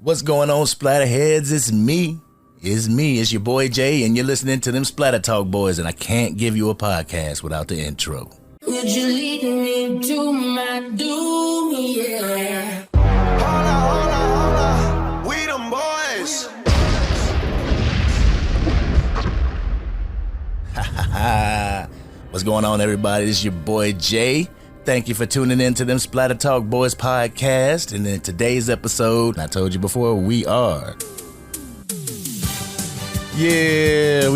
What's going on, Splatter Heads? It's me. It's your boy Jay, and you're listening to them Splatter Talk Boyz, and I can't give you a podcast without the intro. Would you lead me to my doom? Yeah. Hold up. We them boys. What's going on, everybody? It's your boy Jay. Thank you for tuning in to them Splatter Talk Boyz podcast. And in today's episode, I told you before, we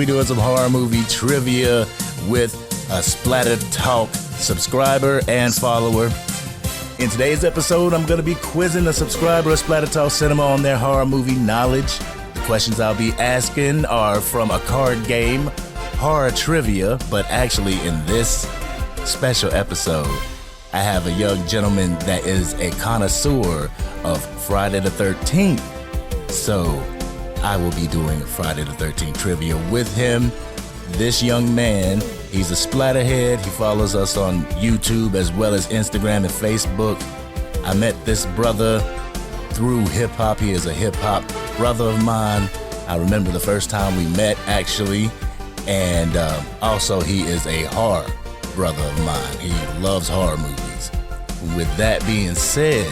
doing some horror movie trivia with a Splatter Talk subscriber and follower. In today's episode, I'm going to be quizzing a subscriber of Splatter Talk Cinema on their horror movie knowledge. The questions I'll be asking are from a card game, horror trivia, but actually in this special episode, I have a young gentleman that is a connoisseur of Friday the 13th. So I will be doing Friday the 13th trivia with him. This young man, he's a Splatter Head. He follows us on YouTube as well as Instagram and Facebook. I met this brother through hip-hop. He is a hip-hop brother of mine. I remember the first time we met, actually. And also, he is a horror brother of mine. He loves horror movies. With that being said,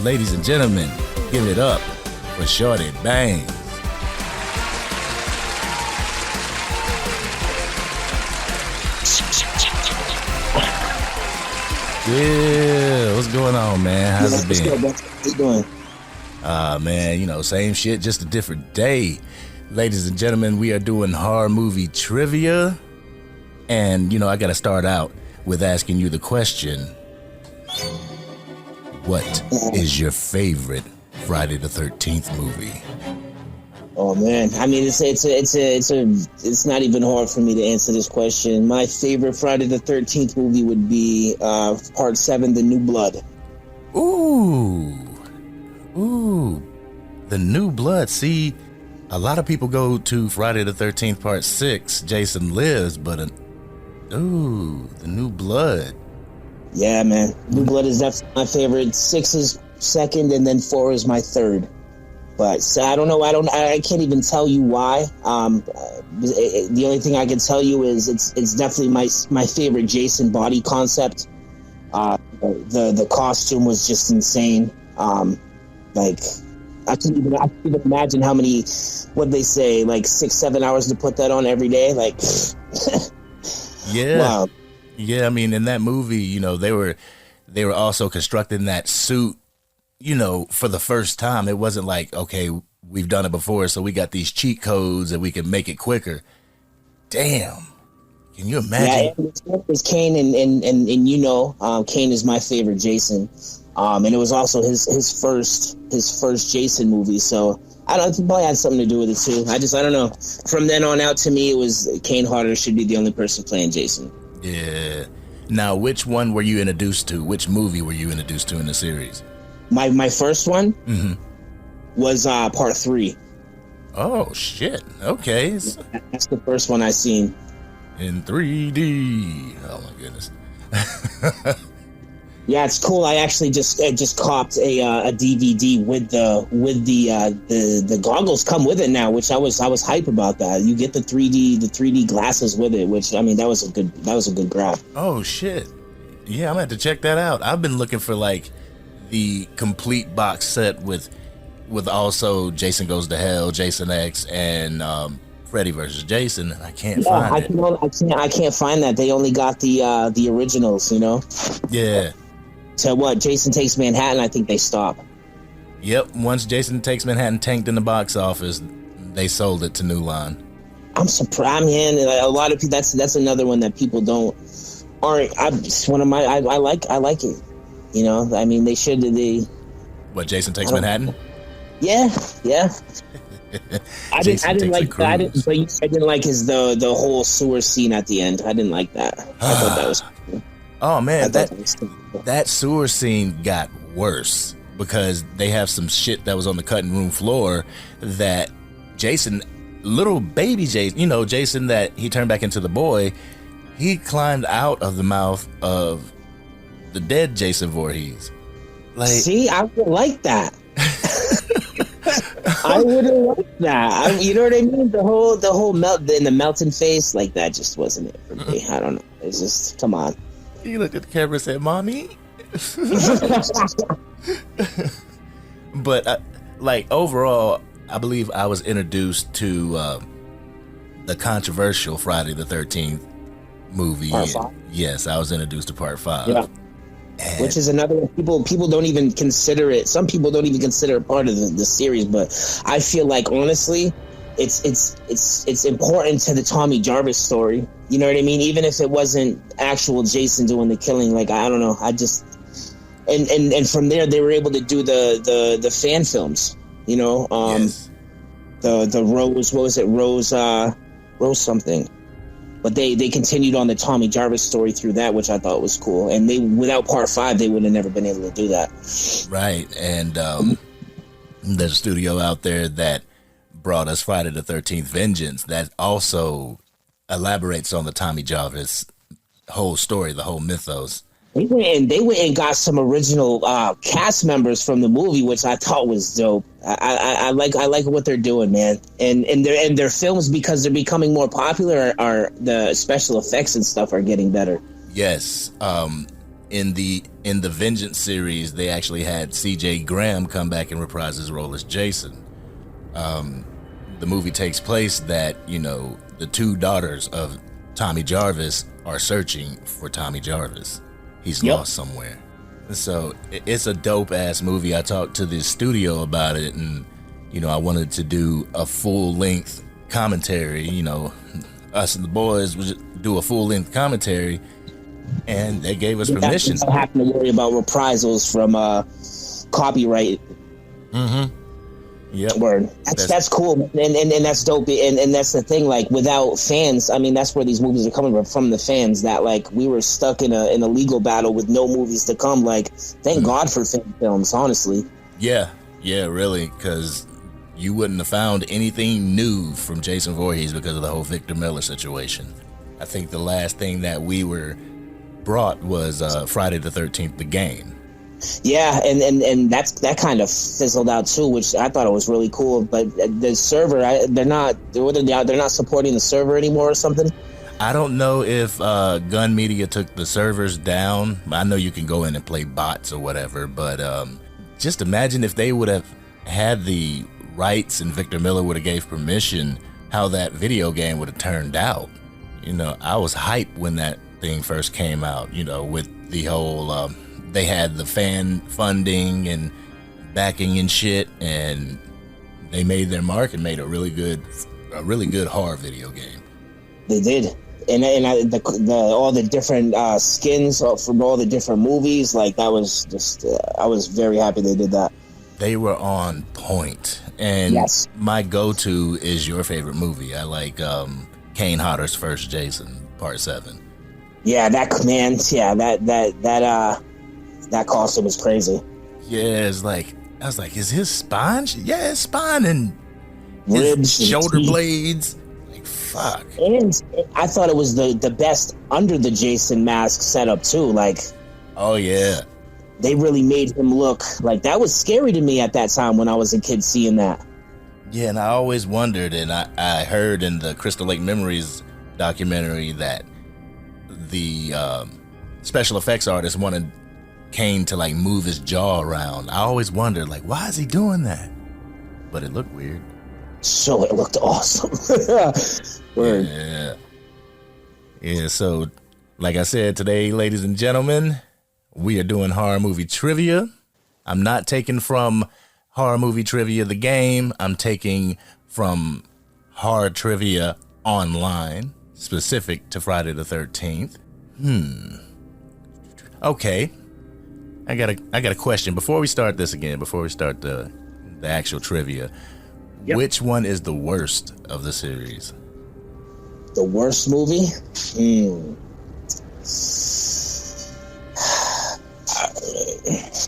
ladies and gentlemen, give it up for Shorty Bangz. Yeah, what's going on, man? How's it been? How you doing? Man, same shit, just a different day. Ladies and gentlemen, we are doing horror movie trivia. And, I got to start out with asking you the question, what is your favorite Friday the 13th movie? Oh man, I mean it's not even hard for me to answer this question. My favorite Friday the 13th movie would be Part 7, The New Blood. Ooh, The New Blood. See, a lot of people go to Friday the 13th Part 6, Jason Lives, but The New Blood. Yeah, man. New Blood is definitely my favorite. 6 is second, and then 4 is my third. But so I don't know. I can't even tell you why. The only thing I can tell you is it's definitely my favorite Jason body concept. The costume was just insane. I can even imagine how many, what they say, like 6-7 hours to put that on every day. Like, yeah. Wow. Yeah, I mean, in that movie, they were also constructing that suit, for the first time. It wasn't like, okay, we've done it before, so we got these cheat codes and we can make it quicker. Damn. Can you imagine? Yeah, it's Kane, and Kane is my favorite Jason. And it was also his first Jason movie, so I don't know, it probably had something to do with it too. I don't know. From then on out, to me, it was Kane Hodder should be the only person playing Jason. Yeah. Now, which one were you introduced to? Which movie were you introduced to in the series? My first one was Part 3. Oh, shit. Okay. That's the first one I seen. In 3D. Oh, my goodness. Yeah, it's cool. I actually just copped a DVD with the goggles come with it now, which I was hype about that. You get the 3D glasses with it, which I mean that was a good grab. Oh shit. Yeah, I'm gonna have to check that out. I've been looking for like the complete box set with also Jason Goes to Hell, Jason X, and Freddy vs. Jason. I can't find it. I can't find that. They only got the originals, Yeah. So what? Jason Takes Manhattan. I think they stopped. Yep. Once Jason Takes Manhattan tanked in the box office, they sold it to New Line. I'm surprised, man. A lot of people. That's another one that people aren't. It's one of my. I like it. I mean, they should. What? Jason Takes Manhattan? Yeah. I didn't like that. I didn't like the whole sewer scene at the end. I didn't like that. I thought that was cool. Oh man, that sewer scene got worse because they have some shit that was on the cutting room floor that Jason, little baby Jason, Jason that he turned back into the boy, he climbed out of the mouth of the dead Jason Voorhees. See, I would like that. I would have liked that. You know what I mean? The whole melt in the melting face, like that just wasn't it for me. I don't know. It's just, come on. He looked at the camera and said, "Mommy." But like overall, I believe I was introduced to the controversial Friday the 13th movie. Part 5? Yes, I was introduced to Part 5. Yeah. Which is another one. People don't even consider it. Some people don't even consider it part of the series. But I feel like, honestly, it's important to the Tommy Jarvis story. You know what I mean? Even if it wasn't actual Jason doing the killing, like, I don't know. I just and from there they were able to do the fan films. You know, Yes. the Rose. What was it? Rose something. But they continued on the Tommy Jarvis story through that, which I thought was cool. And they, without Part 5, they would have never been able to do that. Right. And there's a studio out there that brought us Friday the 13th Vengeance that also elaborates on the Tommy Jarvis whole story, the whole mythos. They went and got some original cast members from the movie, which I thought was dope. I like what they're doing, man. And their films, because they're becoming more popular, are the special effects and stuff are getting better. Yes. In the Vengeance series, they actually had C.J. Graham come back and reprise his role as Jason. The movie takes place that, you know, the two daughters of Tommy Jarvis are searching for Tommy Jarvis. He's lost somewhere. So it's a dope ass movie. I talked to the studio about it, and you know, I wanted to do a full length commentary. You know, us and the boys would do a full length commentary, and they gave us permission. I don't have to worry about reprisals from copyright. Mm-hmm. Yep. Word. That's cool, and that's dope, and that's the thing. Like, without fans, I mean, that's where these movies are coming from the fans. That, like, we were stuck in a legal battle with no movies to come. Like, thank God for fan films, honestly. Yeah, really, because you wouldn't have found anything new from Jason Voorhees because of the whole Victor Miller situation. I think the last thing that we were brought was Friday the 13th, the game. Yeah, and that kind of fizzled out too, which I thought it was really cool. But the server, they're not supporting the server anymore or something. I don't know if Gun Media took the servers down. I know you can go in and play bots or whatever, but just imagine if they would have had the rights and Victor Miller would have gave permission, how that video game would have turned out. You know, I was hyped when that thing first came out. You know, with the whole. They had the fan funding and backing and shit, and they made their mark and made a really good horror video game. They did, and all the different skins from all the different movies, like that was just. I was very happy they did that. They were on point, and yes. My go-to is your favorite movie. I like Kane Hodder's first Jason, Part 7. Yeah, that man. Yeah, that costume was crazy. Yeah, it's like, I was like, is his spine? Yeah, his spine and ribs, his shoulder and blades. Like, fuck. And I thought it was the best under the Jason mask setup too. Like, oh yeah, they really made him look like that was scary to me at that time when I was a kid seeing that. Yeah, and I always wondered, and I heard in the Crystal Lake Memories documentary that the special effects artist wanted Kane to like move his jaw around. I always wondered, like, why is he doing that? But it looked weird. So it looked awesome. Word. Yeah, so like I said today, ladies and gentlemen, we are doing horror movie trivia. I'm not taking from horror movie trivia the game. I'm taking from horror trivia online, specific to Friday the 13th. Okay. I got a question before we start this again. Before we start the actual trivia, yep. Which one is the worst of the series? The worst movie?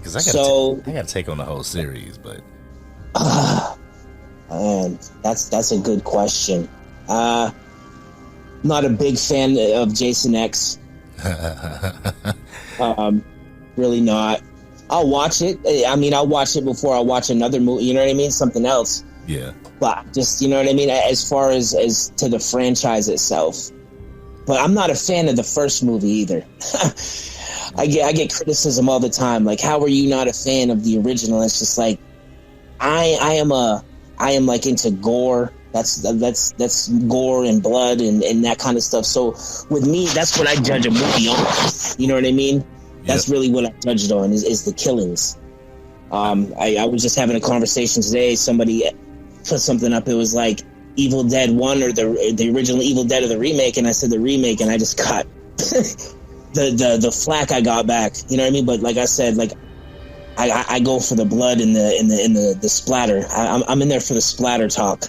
Because I got to take on the whole series, but man, that's a good question. Not a big fan of Jason X. Really not. I'll watch it. I mean, I'll watch it before I watch another movie. You know what I mean? Something else. Yeah. But just, you know what I mean? As far as to the franchise itself. But I'm not a fan of the first movie either. I get criticism all the time. Like, how are you not a fan of the original? It's just like, I am like into gore. That's gore and blood and that kind of stuff. So with me, that's what I judge a movie on. You know what I mean? That's really what I judged on is the killings. I was just having a conversation today. Somebody put something up. It was like Evil Dead 1 or the original Evil Dead or the remake, and I said the remake, and I just cut the flack I got back. You know what I mean? But like I said, like I go for the blood and the splatter. I'm in there for the splatter talk.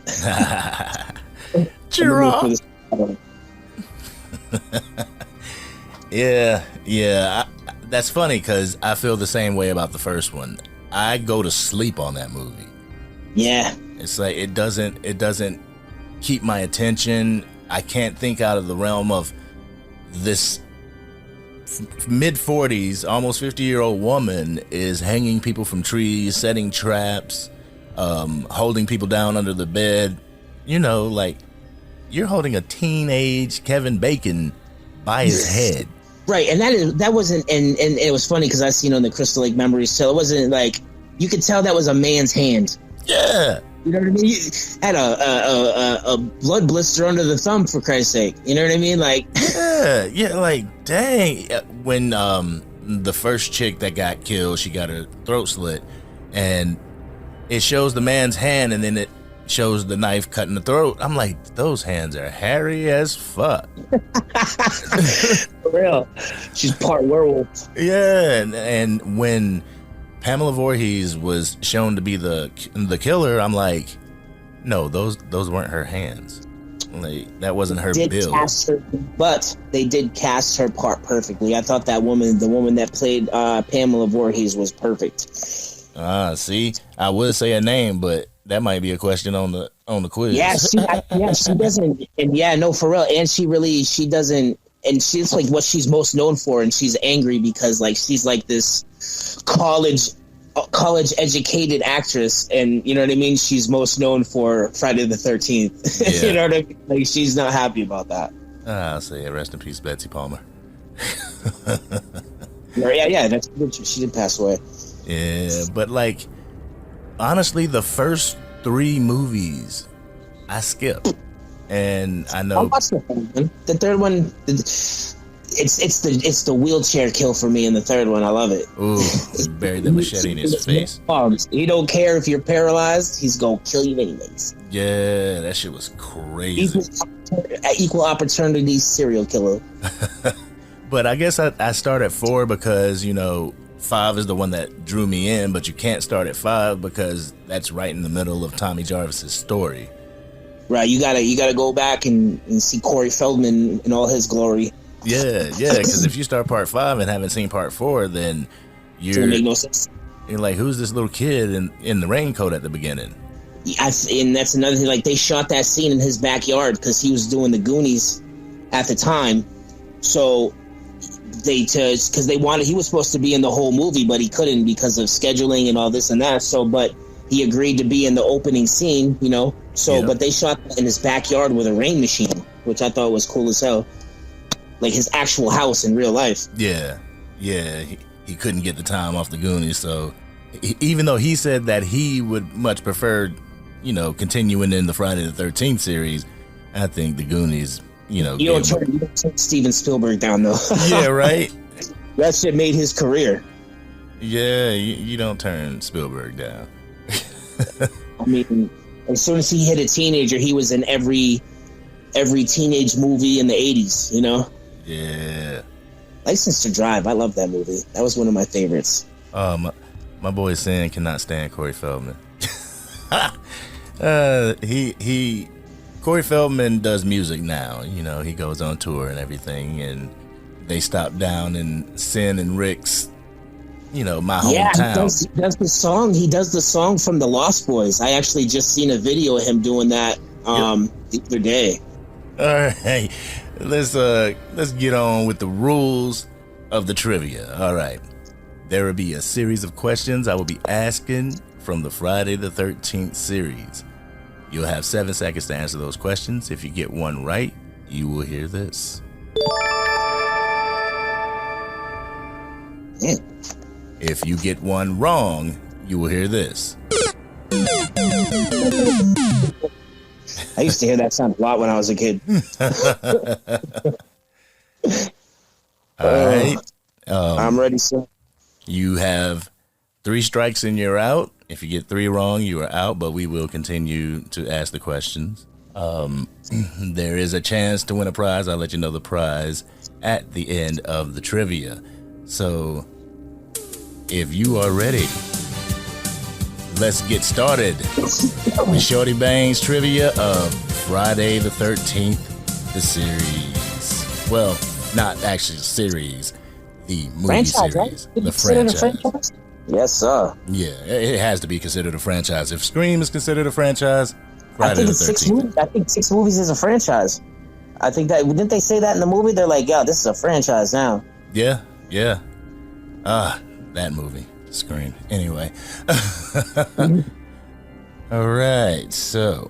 Yeah. That's funny because I feel the same way about the first one. I go to sleep on that movie. Yeah, it's like it doesn't keep my attention. I can't think out of the realm of this mid-40s, almost 50-year-old woman is hanging people from trees, setting traps, holding people down under the bed. You know, like, you're holding a teenage Kevin Bacon by his head. Right, and that wasn't, and it was funny because I seen on the Crystal Lake Memories, so it wasn't like, you could tell that was a man's hand. Yeah. You know what I mean? You had a blood blister under the thumb, for Christ's sake. You know what I mean? Like, yeah, like, dang. When the first chick that got killed, she got her throat slit, and it shows the man's hand, and then it shows the knife cutting the throat. I'm like, those hands are hairy as fuck. For real. She's part werewolf. Yeah, and when Pamela Voorhees was shown to be the killer, I'm like, no, those weren't her hands. Like, that wasn't her build. But they did cast her part perfectly. I thought the woman that played Pamela Voorhees was perfect. See, I would say a name, but that might be a question on the quiz. Yeah, she doesn't. And yeah, no, for real. And she doesn't. And she's like what she's most known for, and she's angry because like she's like this college educated actress, and you know what I mean. She's most known for Friday the 13th. Yeah. You know what I mean? Like, she's not happy about that. I'll say rest in peace, Betsy Palmer. Yeah, that's good. She did pass away. Yeah, but like, honestly, the first 3 movies I skipped, and I know I watched the third one. The third one, it's the wheelchair kill for me in the third one. I love it. Ooh, he buried the machete in his face. He don't care if you're paralyzed. He's gonna kill you anyways. Yeah, that shit was crazy. Equal opportunity serial killer. But I guess I start at 4 because, you know, 5 is the one that drew me in, but you can't start at 5 because that's right in the middle of Tommy Jarvis's story. Right, you gotta go back and see Corey Feldman in all his glory. Yeah, because if you start part 5 and haven't seen part 4, then Doesn't make no sense. You're like, who's this little kid in the raincoat at the beginning? And that's another thing. Like, they shot that scene in his backyard because he was doing the Goonies at the time. So because they wanted, he was supposed to be in the whole movie, but he couldn't because of scheduling and all this and that. So, but he agreed to be in the opening scene, you know. So, yeah. But they shot in his backyard with a rain machine, which I thought was cool as hell. Like his actual house in real life. Yeah. He couldn't get the time off the Goonies, so even though he said that he would much prefer, you know, continuing in the Friday the 13th series, I think the Goonies, you know, you don't turn Steven Spielberg down though. Yeah, right. That shit made his career. Yeah, you don't turn Spielberg down. I mean, as soon as he hit a teenager, he was in every teenage movie in the 80s, you know? Yeah. License to Drive, I love that movie. That was one of my favorites. My boy Sin cannot stand Corey Feldman. Corey Feldman does music now. You know, he goes on tour and everything, and they stop down in Sin and Rick's, you know, my hometown. Yeah, he does the song. He does the song from the Lost Boys. I actually just seen a video of him doing that the other day. All right, let's get on with the rules of the trivia. All right, There will be a series of questions I will be asking from the Friday the 13th series. You'll have 7 seconds to answer those questions. If you get one right, you will hear this. Yeah. If you get one wrong, you will hear this. I used to hear that sound a lot when I was a kid. All right. I'm ready, sir. You have 3 strikes and you're out. If you get 3 wrong, you are out, but we will continue to ask the questions. There is a chance to win a prize. I'll let you know the prize at the end of the trivia. So if you are ready, let's get started with Shorty Bangz trivia of Friday the 13th, the series. Well, not actually the series, the movie Franchise, series. right? The franchise. Yes, sir. Yeah, it has to be considered a franchise. If Scream is considered a franchise, Friday the 13th. I think 6 movies is a franchise. I think that, didn't they say that in the movie? They're like, yo, this is a franchise now. Yeah. That movie, Scream. Anyway. All right, so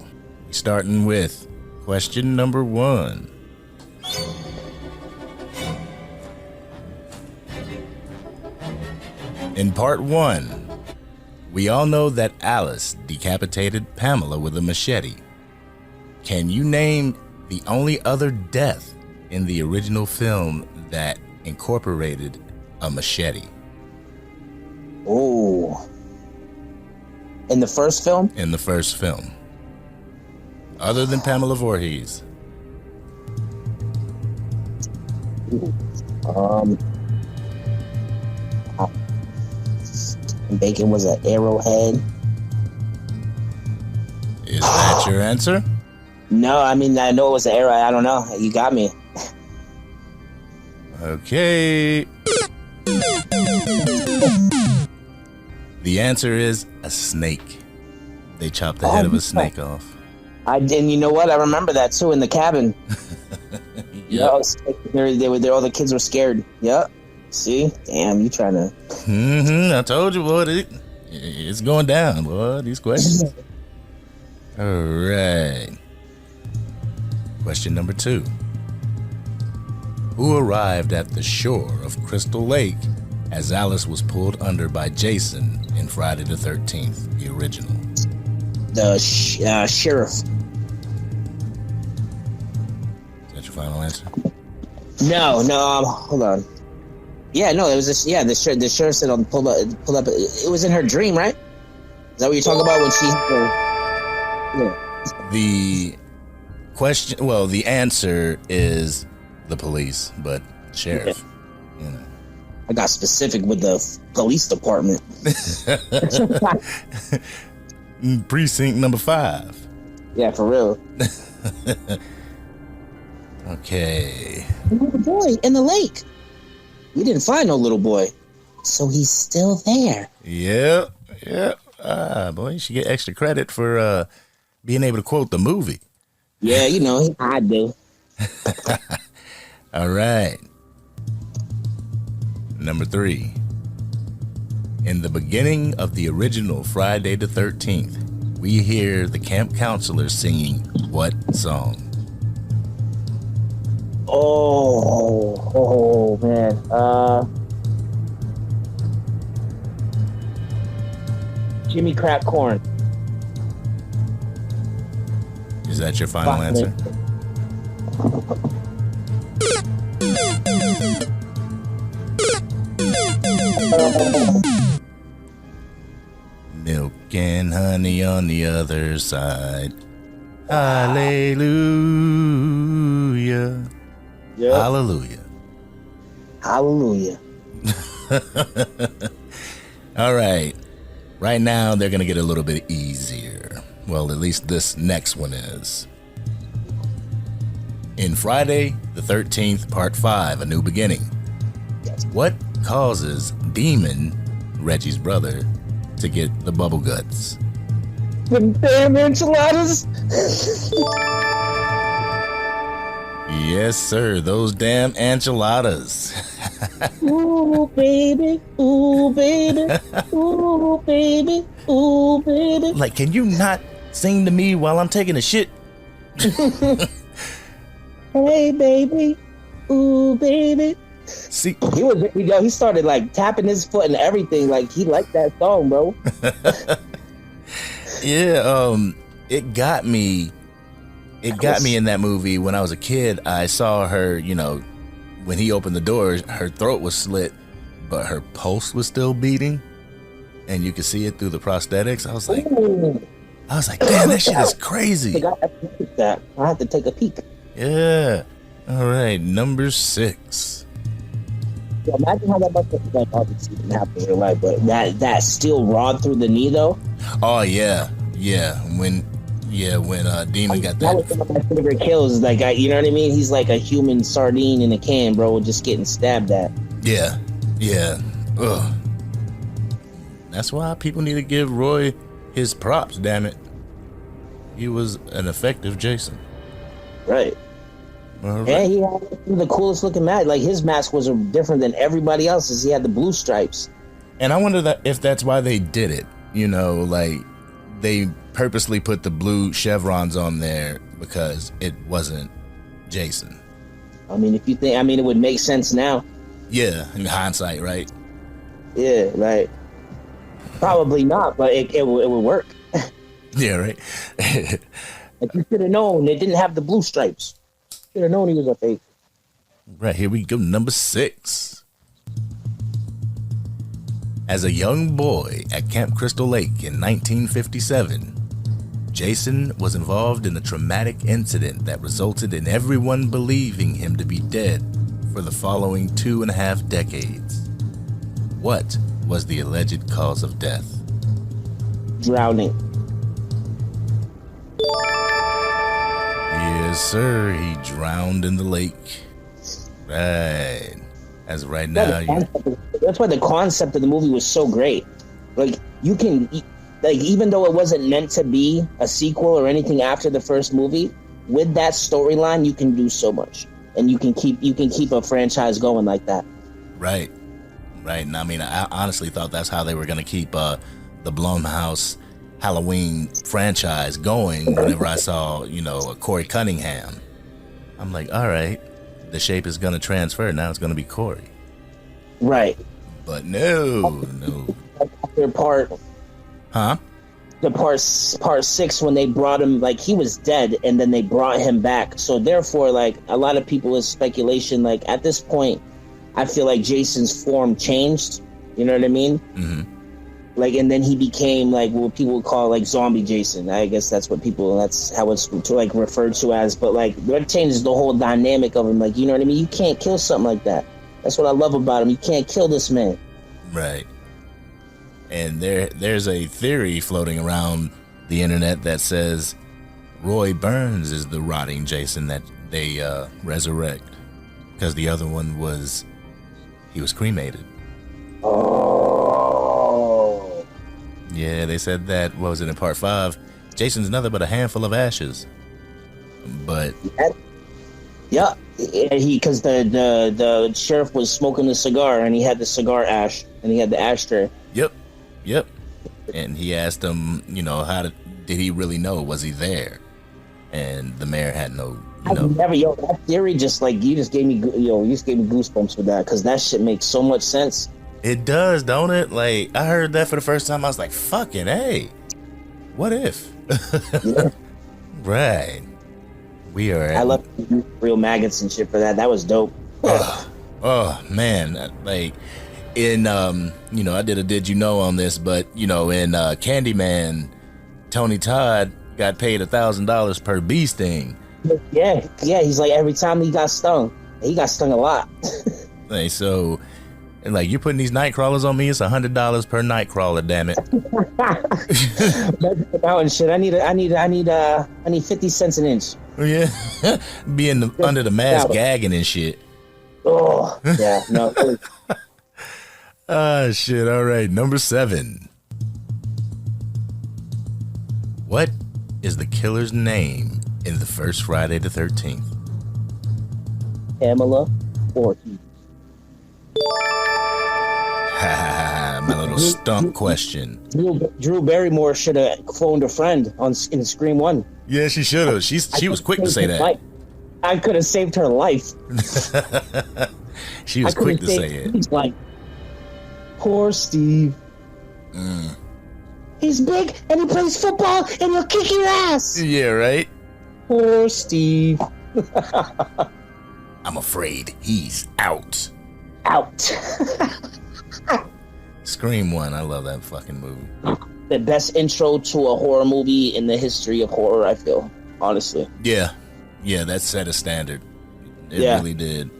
starting with question number 1. In part 1, we all know that Alice decapitated Pamela with a machete. Can you name the only other death in the original film that incorporated a machete? Oh. In the first film? In the first film. Other than Pamela Voorhees. Bacon was an arrowhead. Is that your answer? No, I mean, I know it was an arrow. I don't know. You got me. Okay. The answer is a snake. They chopped the head of a snake off. And you know what? I remember that too in the cabin. Yeah. All the kids were scared. Yep. See? Damn, you trying to... I told you, boy. It's going down, boy. These questions. All right. Question number 2. Who arrived at the shore of Crystal Lake as Alice was pulled under by Jason in Friday the 13th, the original? The sheriff. Is that your final answer? No, hold on. Yeah, no, it was the sheriff said on pull up. It was in her dream, right? Is that what you're talking about when she? Yeah. The question, well, the answer is the police, but sheriff. Yeah. You know. I got specific with the police department. Precinct number 5. Yeah, for real. Okay. Little boy in the lake. We didn't find no little boy, so he's still there. Yeah. Boy, you should get extra credit for being able to quote the movie. Yeah, you know, I do. All right. Number 3. In the beginning of the original Friday the 13th, we hear the camp counselor singing what song? Oh man. Jimmy Crack Corn. Is that your final answer? Milk and honey on the other side. Hallelujah. Yep. Hallelujah. Hallelujah. All right. Right now, they're going to get a little bit easier. Well, at least this next one is. In Friday the 13th, Part 5, A New Beginning, what causes Demon, Reggie's brother, to get the bubble guts? Them damn enchiladas. Yes, sir. Those damn enchiladas. Ooh, baby. Ooh, baby. Ooh, baby. Ooh, baby. Like, can you not sing to me while I'm taking a shit? Hey, baby. Ooh, baby. See, He started like tapping his foot and everything. Like he liked that song, bro. yeah, it got me. It got me in that movie when I was a kid. I saw her, you know, when he opened the door, her throat was slit, but her pulse was still beating, and you could see it through the prosthetics. I was like, damn, that shit is crazy. I have to take a peek. Yeah. All right, number 6. Yeah, imagine how that must have been. Obviously, didn't happen in real life, but that steel rod through the knee, though. Oh yeah. When Demon got that. That was one of my favorite kills. Like, you know what I mean? He's like a human sardine in a can, bro, just getting stabbed at. Yeah. Ugh. That's why people need to give Roy his props. Damn it, he was an effective Jason. Right. Right. And he had the coolest looking mask. Like his mask was different than everybody else's. He had the blue stripes. And I wonder if that's why they did it. You know, like they purposely put the blue chevrons on there because it wasn't Jason. I mean, if you think, it would make sense now. Yeah, in hindsight, right? Yeah, like probably not, but it would work. Yeah, right. Like you should have known they didn't have the blue stripes. Should have known he was a fake. Right, here we go, number 6. As a young boy at Camp Crystal Lake in 1957, Jason was involved in a traumatic incident that resulted in everyone believing him to be dead for the following 2.5 decades. What was the alleged cause of death? Drowning. Yes, sir. He drowned in the lake. Right. As of right now, that's why the concept of the movie was so great. Like you can, like even though it wasn't meant to be a sequel or anything after the first movie, with that storyline you can do so much, and you can keep a franchise going like that. Right. And I mean, I honestly thought that's how they were going to keep the Blumhouse Halloween franchise going. Whenever I saw, a Corey Cunningham, I'm like, all right, the shape is going to transfer. Now it's going to be Corey. Right. But no. After part 6, when they brought him, like he was dead, and then they brought him back. So therefore, like a lot of people is speculation. Like at this point, I feel like Jason's form changed. You know what I mean? Mm-hmm. Like, and then he became like what people would call like zombie Jason. I guess that's how it's like referred to as. But like that changes the whole dynamic of him. Like, you know what I mean? You can't kill something like that. That's what I love about him. You can't kill this man. Right. And there's a theory floating around the internet that says Roy Burns is the rotting Jason that they resurrect, because the other one he was cremated. Oh. Yeah, they said that. What was it in part 5? Jason's nothing but a handful of ashes. But yeah, because the sheriff was smoking a cigar, and he had the cigar ash, and he had the ashtray. Yep. And he asked him, did he really know? Was he there? And the mayor had no. That theory just like you just gave me goosebumps with that, because that shit makes so much sense. It does, don't it? Like I heard that for the first time, I was like, "Fucking hey, what if?" Yeah. Right. We are. I love real maggots and shit for that. That was dope. Oh man, like in I did a did you know on this, but in Candyman, Tony Todd got paid $1,000 per bee sting. Yeah. He's like every time he got stung a lot. Like so, and like you're putting these night crawlers on me. It's $100 per night crawler. Damn it. Mountain shit. I need 50 cents an inch. Yeah, being under the mask gagging and shit. Oh yeah, no. Shit. All right, number 7. What is the killer's name in the first Friday the 13th? Pamela Voorhees. My little stump question. Drew Barrymore should have phoned a friend in Scream 1. Yeah, she should have. She was quick to say that. I could have saved her life. She was quick to say it. Like, poor Steve. He's big and he plays football and he'll kick your ass. Yeah, right? Poor Steve. I'm afraid he's out. Out. Scream 1, I love that fucking movie. The best intro to a horror movie in the history of horror, I feel, honestly. Yeah, that set a standard. It really did.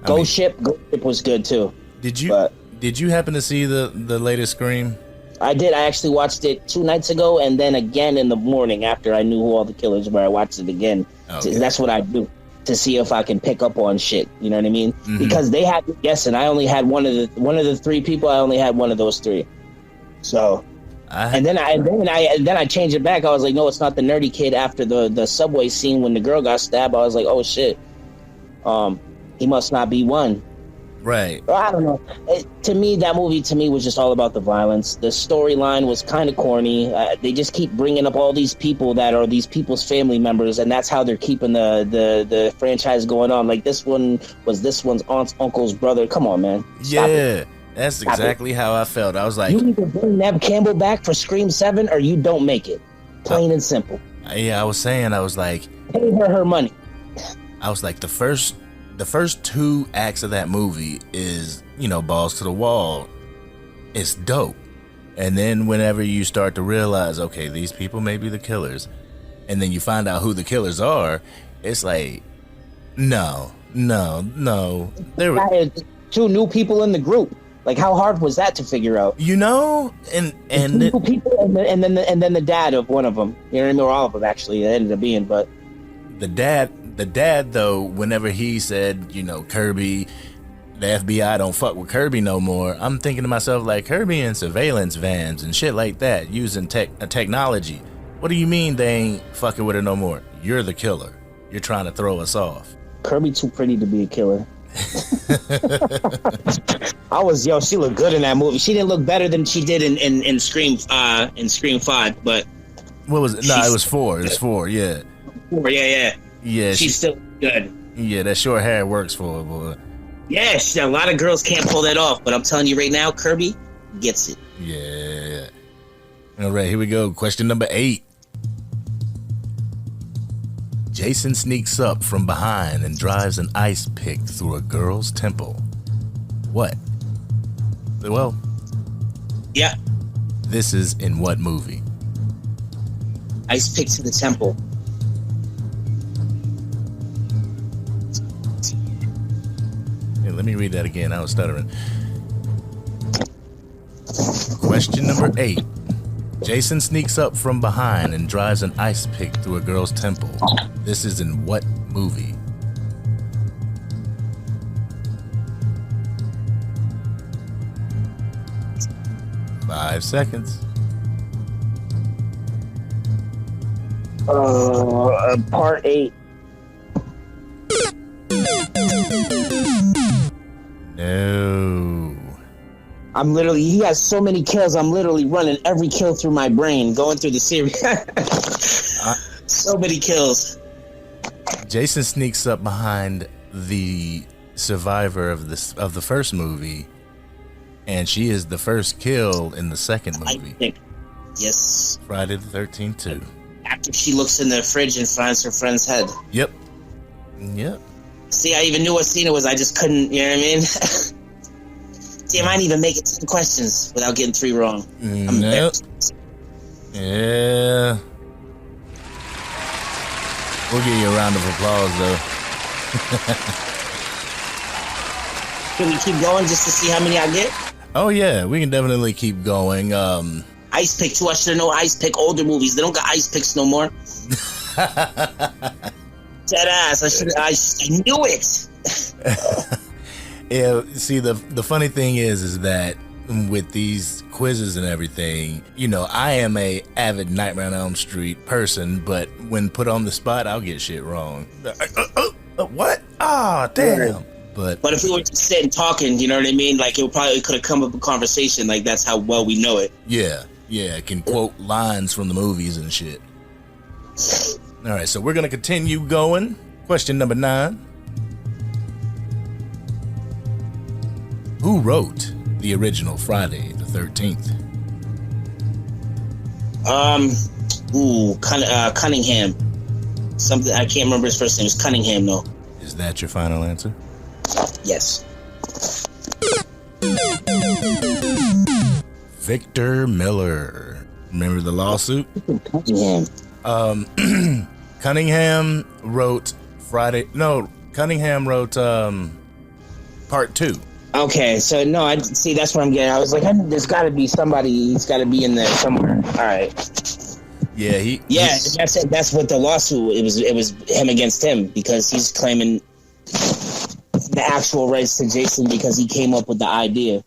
Ghost Ship was good too. Did you happen to see the latest Scream? I did. I actually watched it 2 nights ago, and then again in the morning after I knew who all the killers were. I watched it again. Okay. That's what I do to see if I can pick up on shit. You know what I mean? Mm-hmm. Because they had me guessing. I only had one of the 3 people. I only had one of those 3. So, and then I changed it back. I was like, no, it's not the nerdy kid. After the subway scene when the girl got stabbed, I was like, oh shit, he must not be one. Right. I don't know. That movie was just all about the violence. The storyline was kind of corny. They just keep bringing up all these people that are these people's family members, and that's how they're keeping the franchise going on. Like, this one was this one's aunt's uncle's brother. Come on, man. Stop it. That's exactly how I felt. I was like, you either bring Neve Campbell back for Scream 7 or you don't make it. Plain and simple. Yeah, I was like, pay her money. I was like, the first 2 acts of that movie is, balls to the wall. It's dope. And then whenever you start to realize, okay, these people may be the killers, and then you find out who the killers are, it's like, no. There were 2 new people in the group. Like, how hard was that to figure out? And 2 people, and then the dad of one of them. You know what I mean? Or all of them, actually. It ended up being, but the dad, though, whenever he said, Kirby, the FBI don't fuck with Kirby no more, I'm thinking to myself, like, Kirby in surveillance vans and shit like that, using technology. What do you mean they ain't fucking with her no more? You're the killer. You're trying to throw us off. Kirby too pretty to be a killer. She looked good in that movie. She didn't look better than she did in Scream 5, but what was it? No, it was 4. It was 4, yeah. 4, yeah. Yeah, she's still good. Yeah, that short hair works for her, boy. Yeah, a lot of girls can't pull that off, but I'm telling you right now, Kirby gets it. Yeah. All right, here we go. Question number 8. Jason sneaks up from behind and drives an ice pick through a girl's temple. What? Well, yeah. This is in what movie? Ice pick to the temple. Yeah, let me read that again. I was stuttering. Question number 8. Jason sneaks up from behind and drives an ice pick through a girl's temple. This is in what movie? Five seconds. Part 8. No. He has so many kills, I'm literally running every kill through my brain, going through the series. So many kills. Jason sneaks up behind the survivor of the first movie, and she is the first kill in the second movie. Yes. Friday the 13th 2. After she looks in the fridge and finds her friend's head. Yep. See, I even knew what scene it was, I just couldn't, you know what I mean? See, I might even make it 10 questions without getting 3 wrong. Nope. Yeah. We'll give you a round of applause, though. Can we keep going just to see how many I get? Oh, yeah. We can definitely keep going. Ice pick, too. I should have known ice pick older movies. They don't got ice picks no more. Dead ass. I knew it. Yeah, see, the funny thing is that with these quizzes and everything, I am a avid Nightmare on Elm Street person, but when put on the spot, I'll get shit wrong. What? Ah, damn. But if we were just sitting talking, you know what I mean? Like, it probably could have come up a conversation. Like, that's how well we know it. yeah, can quote lines from the movies and shit. All right, so we're going to continue going. Question number 9. Who wrote the original Friday the 13th? Cunningham. Something, I can't remember his first name. It's Cunningham, though. Is that your final answer? Yes. Victor Miller. Remember the lawsuit? Cunningham. Cunningham wrote Cunningham wrote part 2. Okay, so no, I see. That's what I'm getting. I was like, there's got to be somebody. He's got to be in there somewhere. All right. Yeah, that's it. That's what the lawsuit. It was him against him because he's claiming the actual rights to Jason because he came up with the idea.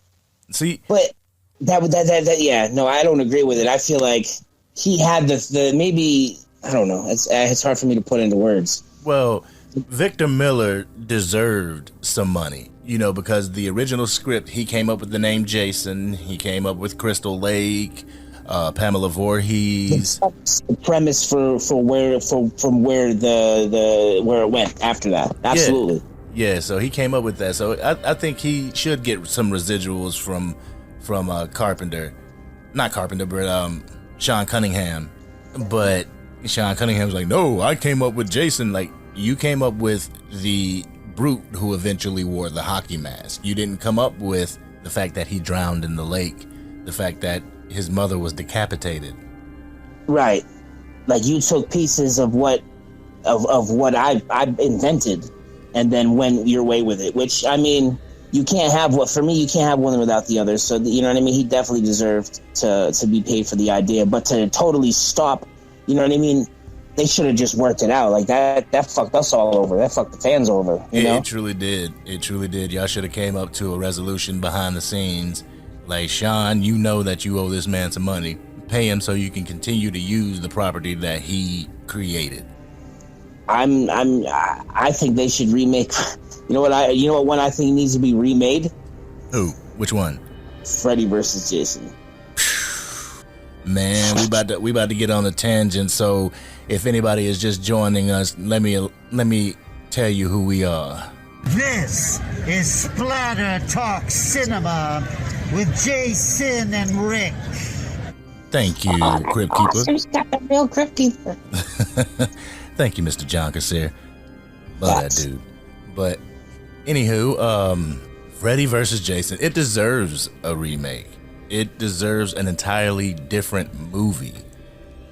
See, but that yeah, no, I don't agree with it. I feel like he had the maybe, I don't know. It's hard for me to put into words. Well, Victor Miller deserved some money, because the original script, he came up with the name Jason. He came up with Crystal Lake, Pamela Voorhees. The premise from where it went after that. Absolutely. Yeah, so he came up with that. So I think he should get some residuals from Carpenter. Not Carpenter, but Sean Cunningham. But Sean Cunningham's like, no, I came up with Jason. Like, you came up with the brute who eventually wore the hockey mask. You didn't come up with the fact that he drowned in the lake, the fact that his mother was decapitated. Right. Like, you took pieces of what I invented and then went your way with it, which, I mean, you can't have one without the other. So, you know what I mean? He definitely deserved to be paid for the idea, but to totally stop, you know what I mean? They should have just worked it out. Like, that fucked us all over. That fucked the fans over. You know? It truly did. It truly did. Y'all should have came up to a resolution behind the scenes. Like, Sean, you know that you owe this man some money. Pay him so you can continue to use the property that he created. I think they should remake. You know what one I think needs to be remade? Who? Which one? Freddy versus Jason. Man, we about to get on a tangent. So, if anybody is just joining us, let me tell you who we are. This is Splatter Talk Cinema with Jason and Rick. Thank you, Crypt Keeper. Got a real Crypt Keeper. Thank you, Mr. John Casser. Love that dude. But anywho, Freddy versus Jason, it deserves a remake. It deserves an entirely different movie.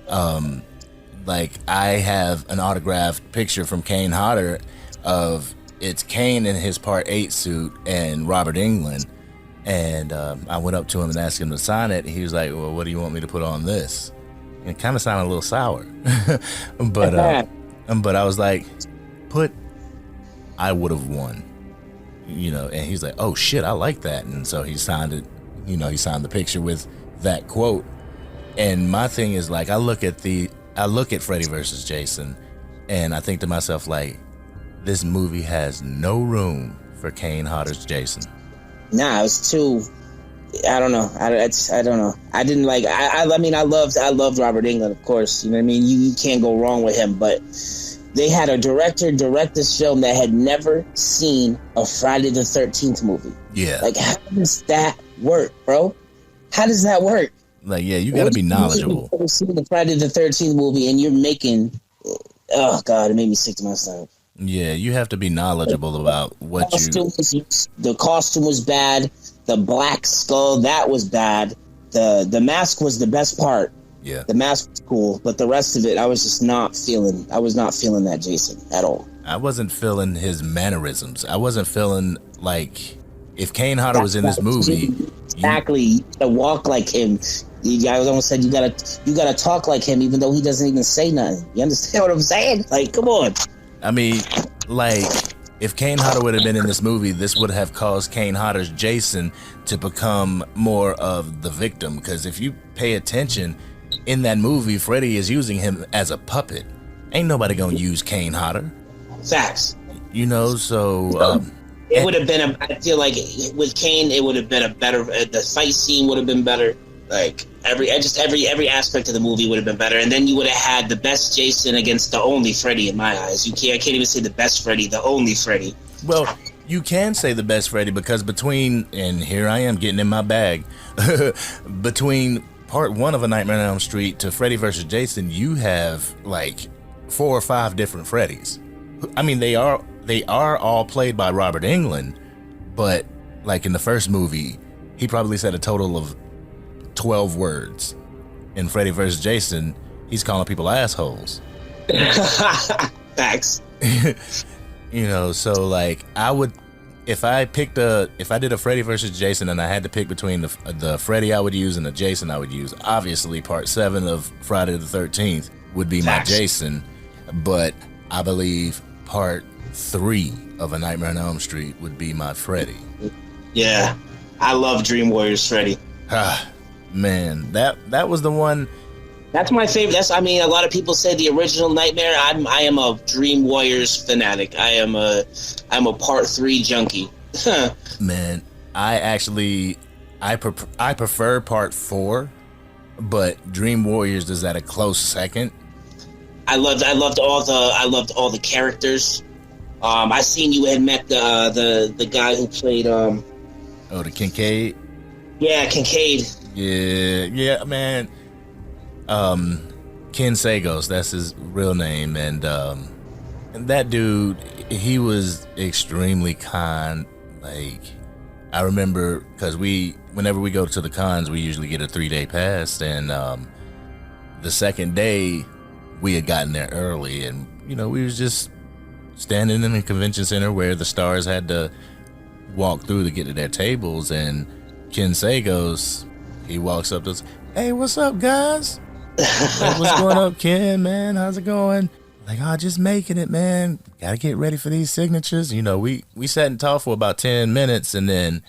Like, I have an autographed picture from Kane Hodder of it's Kane in his Part 8 suit and Robert Englund. And I went up to him and asked him to sign it. He was like, well, what do you want me to put on this? And it kind of sounded a little sour. but I was like, put I would have won. And he's like, oh shit, I like that. And so he signed it. He signed the picture with that quote. And my thing is, like, I look at Freddy versus Jason and I think to myself, like, this movie has no room for Kane Hodder's Jason. Nah, it was too. I don't know. I don't know. I didn't like. I mean, I loved Robert Englund, of course. You know what I mean? You can't go wrong with him. But they had a director direct this film that had never seen a Friday the 13th movie. Yeah. Like, how does that work, bro? How does that work? Like, yeah, you got to be knowledgeable. You've never seen the Friday the 13th movie, and you're making. Oh God, it made me sick to my stomach. Yeah, you have to be knowledgeable about what The costume was bad. The black skull, that was bad. The mask was the best part. Yeah. The mask was cool, but the rest of it, I was not feeling that Jason at all. I wasn't feeling his mannerisms. I wasn't feeling like if Kane Hodder was in this movie. Exactly. You gotta walk like him. You guys almost said you gotta talk like him, even though he doesn't even say nothing. You understand what I'm saying? Like, come on. I mean, like, if Kane Hodder would have been in this movie, this would have caused Kane Hodder's Jason to become more of the victim. Because if you pay attention, in that movie, Freddy is using him as a puppet. Ain't nobody gonna use Kane Hodder. Facts. You know, so it would have been I feel like with Kane, it would have been a better. The fight scene would have been better. Like every aspect of the movie would have been better, and then you would have had the best Jason against the only Freddy in my eyes. I can't even say the best Freddy, the only Freddy. Well, you can say the best Freddy because and here I am getting in my bag, between part 1 of A Nightmare on Elm Street to Freddy vs. Jason, you have like 4 or 5 different Freddys. I mean, they are all played by Robert Englund, but like in the first movie, he probably said a total of 12 words. In Freddy vs. Jason, he's calling people assholes. Facts. You know, so like if I did a Freddy versus Jason and I had to pick between the Freddy I would use and the Jason I would use, obviously part 7 of Friday the 13th would be my Jason, but I believe part 3 of A Nightmare on Elm Street would be my Freddy. Yeah, I love Dream Warriors Freddy. Man, that was the one. That's my favorite. A lot of people say the original Nightmare. I am a Dream Warriors fanatic. I'm a part 3 junkie. Man, I prefer part 4, but Dream Warriors is at a close second. I loved all the characters. I seen you had met the guy who played the Kincaid. Yeah, Kincaid. Yeah, man. Ken Sagos, that's his real name, and that dude, he was extremely kind. Like, I remember, because whenever we go to the cons, we usually get a 3-day pass, and the second day we had gotten there early, and you know, we was just standing in the convention center where the stars had to walk through to get to their tables, and Ken Sagos, he walks up to us, "Hey, what's up, guys?" Like, "What's going up, Ken, man? How's it going?" Like, "Oh, just making it, man. Gotta get ready for these signatures." You know, we sat and talked for about 10 minutes, and then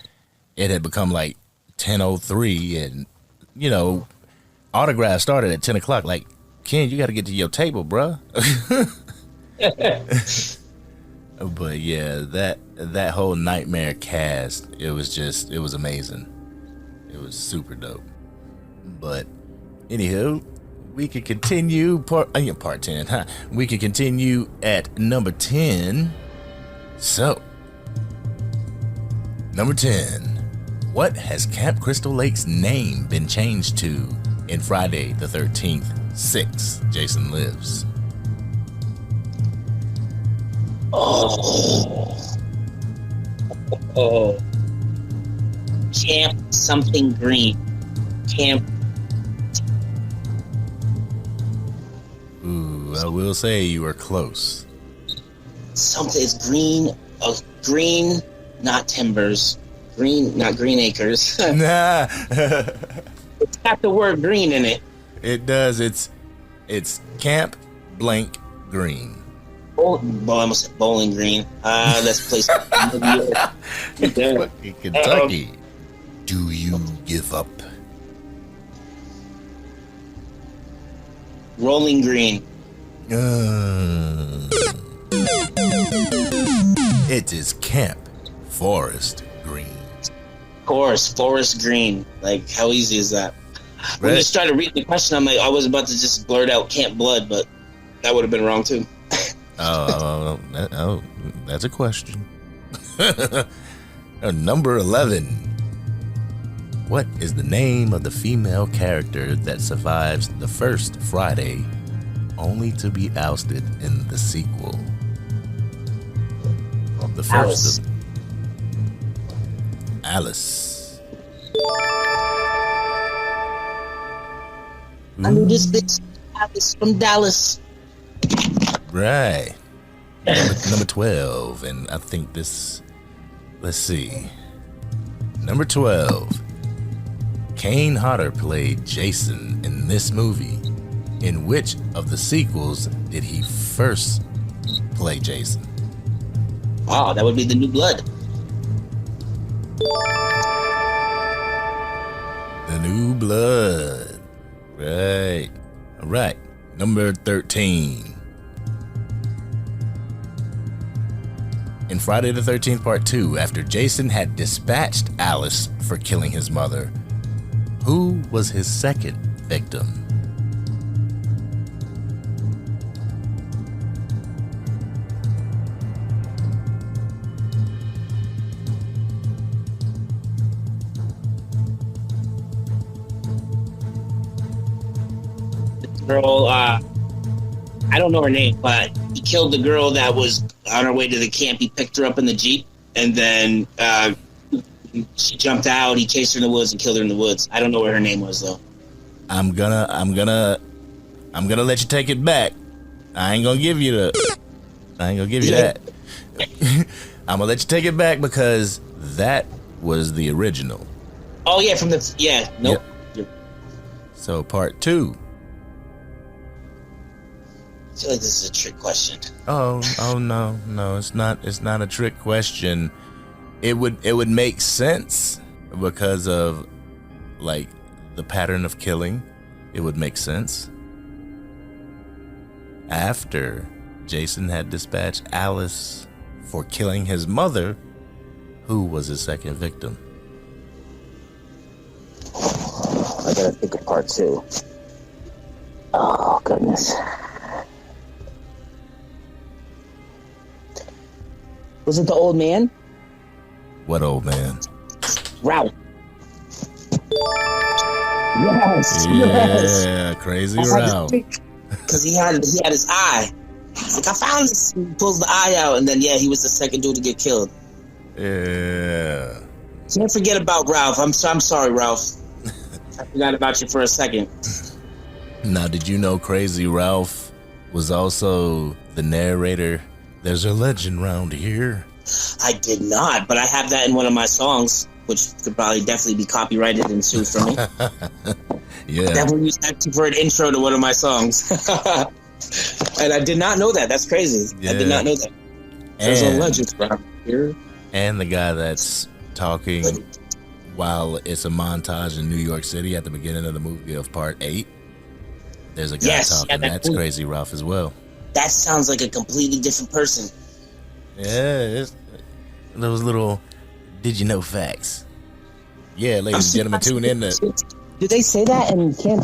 it had become like 10:03, and you know, autograph started at 10 o'clock. Like, "Ken, you gotta get to your table, bruh." But yeah, that whole Nightmare cast, it was amazing. It was super dope. But anywho, we could continue part 10, huh? We could continue at number 10. So, number 10. What has Camp Crystal Lake's name been changed to in Friday the 13th 6, Jason Lives? Oh. Camp something green. Camp. Ooh, I will say you were close. Something is green. Green, not timbers. Green, not Green Acres. Nah. It's got the word green in it. It does. It's Camp Blank Green. I almost said Bowling Green. That's place in Kentucky. Do you give up? Rolling Green. It is Camp Forest Green. Of course, Forest Green. Like, how easy is that? When Right. you started reading the question, I'm like, I was about to just blurt out Camp Blood, but that would have been wrong too. That's a question. Number 11. What is the name of the female character that survives the first Friday, only to be ousted in the sequel? The first. Alice. I knew this bitch Alice from Dallas. Right. Number 12, and I think this, let's see. Number 12. Kane Hodder played Jason in this movie. In which of the sequels did he first play Jason? Oh, that would be The New Blood. The New Blood. Right. All right. Number 13. In Friday the 13th Part 2, after Jason had dispatched Alice for killing his mother, who was his second victim? Girl, I don't know her name, but he killed the girl that was on her way to the camp. He picked her up in the Jeep, and then she jumped out. He chased her in the woods and killed her in the woods. I don't know what her name was though. I'm gonna let you take it back. I ain't gonna give you that. I'm gonna let you take it back because that was the original. Oh yeah, nope. Yep. So Part 2. I feel like this is a trick question. Oh no, it's not a trick question. It would make sense because of like the pattern of killing. It would make sense. After Jason had dispatched Alice for killing his mother, who was his second victim? I gotta think of Part 2. Oh goodness. Was it the old man? What old man? Ralph. Yes. Yeah, Crazy Ralph. Because he had his eye. Like, I found this. He pulls the eye out, and then he was the second dude to get killed. Yeah. Can't forget about Ralph. I'm sorry, Ralph. I forgot about you for a second. Now, did you know Crazy Ralph was also the narrator? There's a legend round here. I did not, but I have that in one of my songs, which could probably definitely be copyrighted and sued for me. Yeah. I definitely used that for an intro to one of my songs. And I did not know that. That's crazy. Yeah. I did not know that. There's a legend around here. And the guy that's talking while it's a montage in New York City at the beginning of the movie of Part 8. There's a guy talking. That's Crazy Ralph as well. That sounds like a completely different person. Yeah, it's those little did you know facts. Yeah, ladies and gentlemen, tune in to... Did they say that? And I feel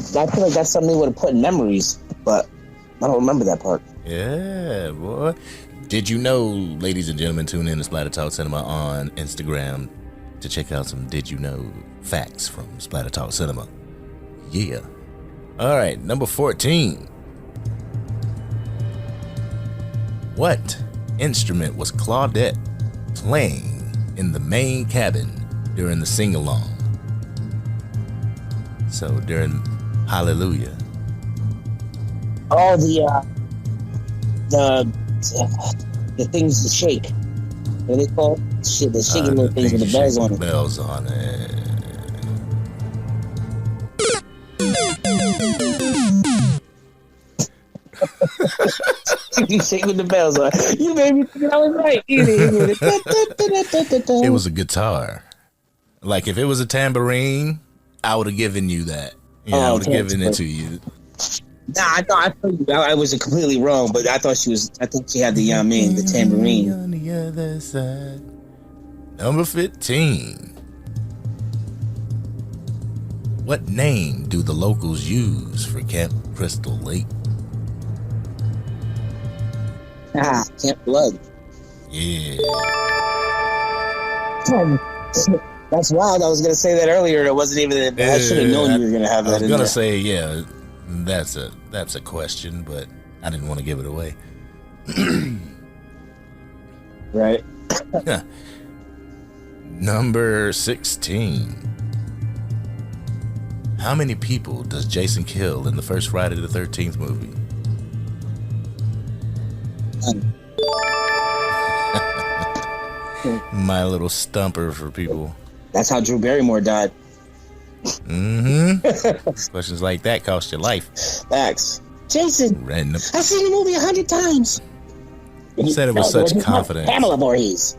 like that's something they would have put in memories, but I don't remember that part. Yeah, boy. Did you know, ladies and gentlemen, tune in to Splatter Talk Cinema on Instagram to check out some Did You Know facts from Splatter Talk Cinema. Yeah. All right, number 14. What instrument was Claudette playing in the main cabin during the sing-along? So during Hallelujah. Oh, the things that shake. What are they called? Shit, the shaking little things with the bells on it. Bells on it. You shake with the bells on. You made me think I was right. It was a guitar. Like if it was a tambourine, I would have given you that. I would have given it to you. Nah, I was completely wrong, but I thought she had the the tambourine. On the other side. Number 15. What name do the locals use for Camp Crystal Lake? Camp Blood. Yeah. That's wild. I was going to say that earlier. It wasn't even. I should have known you were going to have that. I was going to say, yeah, that's a question, but I didn't want to give it away. Right. Number 16. How many people does Jason kill in the first Friday the 13th movie? My little stumper for people. That's how Drew Barrymore died. Mm-hmm. Questions like that cost your life. Facts. Jason, Random. I've seen the movie 100 times. You said it with such confidence. Pamela Voorhees.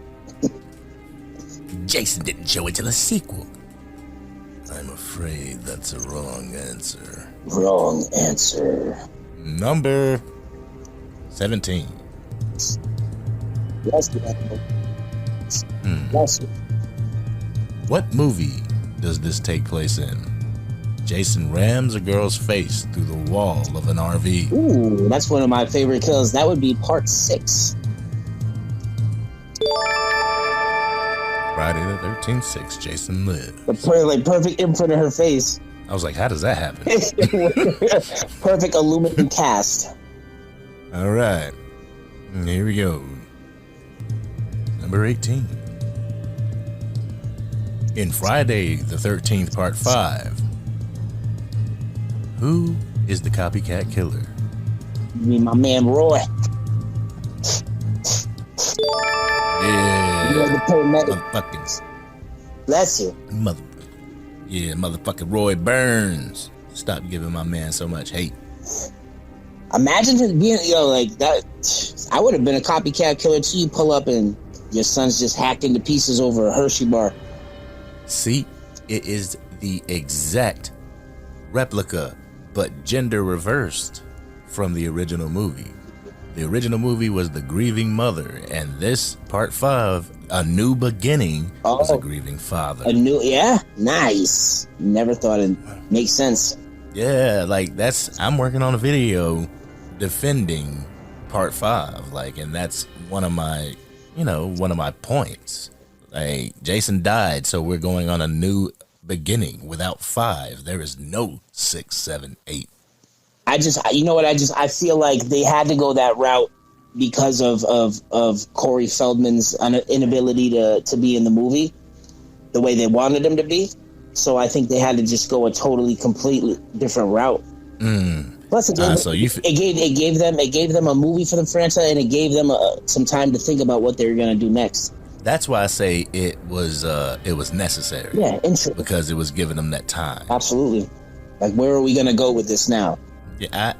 Jason didn't show it till the sequel. I'm afraid that's a wrong answer. Wrong answer. Number 17. Yes, Bless you. What movie does this take place in? Jason rams a girl's face through the wall of an RV. Ooh, that's one of my favorite kills. That would be part 6. Friday the 13th, 6, Jason lives. Like perfect imprint of her face. I was like, how does that happen? Perfect aluminum cast. All right. Here we go. Number 18. In Friday the 13th, part 5, who is the copycat killer? You mean my man Roy? Yeah. You're the paramedic. Motherfucking. Bless you. Motherfucking Roy Burns. Stop giving my man so much hate. Imagine him being, like that. I would have been a copycat killer too. You pull up and your son's just hacked into pieces over a Hershey bar. See, it is the exact replica, but gender reversed from the original movie. The original movie was the grieving mother, and this part 5, A New Beginning, was a grieving father. Nice. Never thought it makes sense. Yeah, like I'm working on a video defending part 5, and that's one of my points. Like, Jason died, so we're going on a new beginning. Without 5, there is no 6, 7, 8. I feel like they had to go that route because of Corey Feldman's inability to be in the movie the way they wanted him to be. So I think they had to just go a completely different route. Plus, it gave them a movie for the franchise, and it gave them some time to think about what they were going to do next. That's why I say it was necessary. Yeah, interesting. Because it was giving them that time. Absolutely. Like, where are we going to go with this now? Yeah,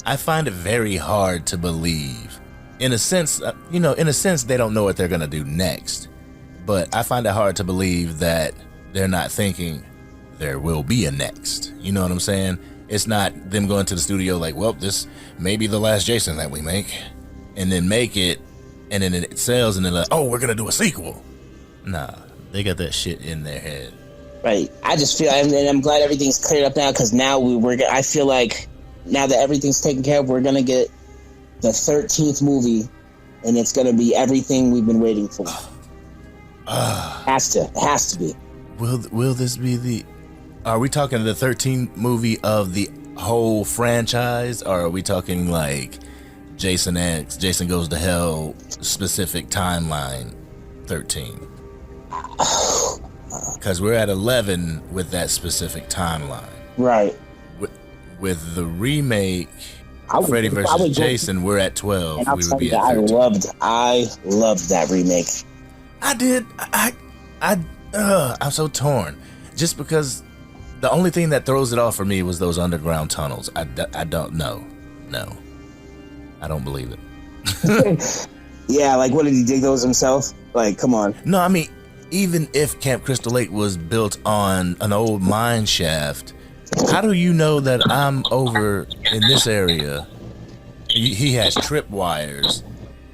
I find it very hard to believe. In a sense, they don't know what they're going to do next. But I find it hard to believe that they're not thinking there will be a next. You know what I'm saying? It's not them going to the studio like, well, this may be the last Jason that we make. And then make it, and then it sells, and they're like, oh, we're going to do a sequel. Nah, they got that shit in their head. Right. I just feel, and I'm glad everything's cleared up now, because now I feel like now that everything's taken care of, we're going to get the 13th movie, and it's going to be everything we've been waiting for. Has to be. Will this be are we talking the 13th movie of the whole franchise, or are we talking like Jason X, Jason Goes to Hell, specific timeline 13? Because we're at 11 with that specific timeline. Right. With the remake, Freddy vs. Jason, we're at 12. And I'll we tell would be you, at 13. I loved that remake. I did. I'm so torn. Just because the only thing that throws it off for me was those underground tunnels. I don't know. No. I don't believe it. Yeah, like, what, did he dig those himself? Like, come on. No, I mean, even if Camp Crystal Lake was built on an old mine shaft, how do you know that I'm over in this area? He has trip wires.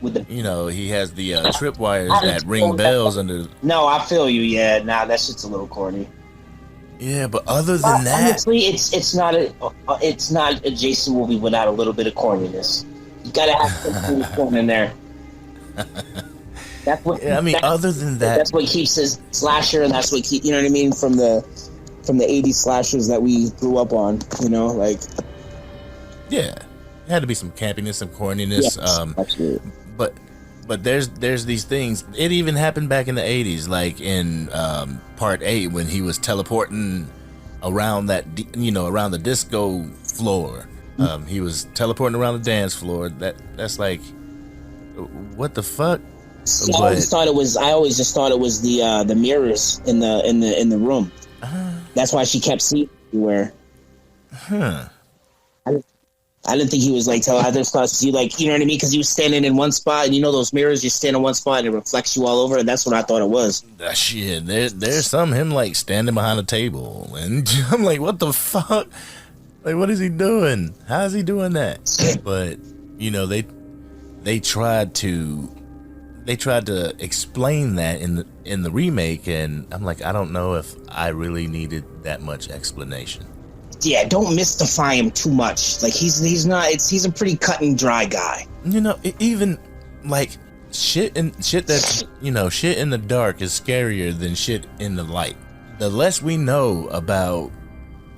He has the trip wires that ring bells under. No, I feel you. Yeah, that shit's a little corny. Yeah, but other than that, honestly, it's not a Jason movie without a little bit of corniness. You gotta have some fun in there. That's what. Yeah, I mean, other than that, that's what keeps his slasher, and that's what keep, you know what I mean, from the 80s slashers that we grew up on. Yeah, it had to be some campiness, some corniness. Yes, absolutely. But there's these things. It even happened back in the 80s, like in part 8 when he was teleporting around around the disco floor. He was teleporting around the dance floor. That's like, what the fuck? See, I always just thought it was the mirrors in the room. That's why she kept seeing everywhere. Huh. I didn't think he was like tell other spots. You know what I mean? Because he was standing in one spot, and those mirrors, you stand in one spot and it reflects you all over, and that's what I thought it was. Shit, there's him like standing behind a table, and I'm like, what the fuck? Like, what is he doing? How is he doing that? But they tried to they tried to explain that in the remake, and I'm like, I don't know if I really needed that much explanation. Yeah, don't mystify him too much. Like he's a pretty cut and dry guy. You know, even like shit that's, you know, shit in the dark is scarier than shit in the light. The less we know about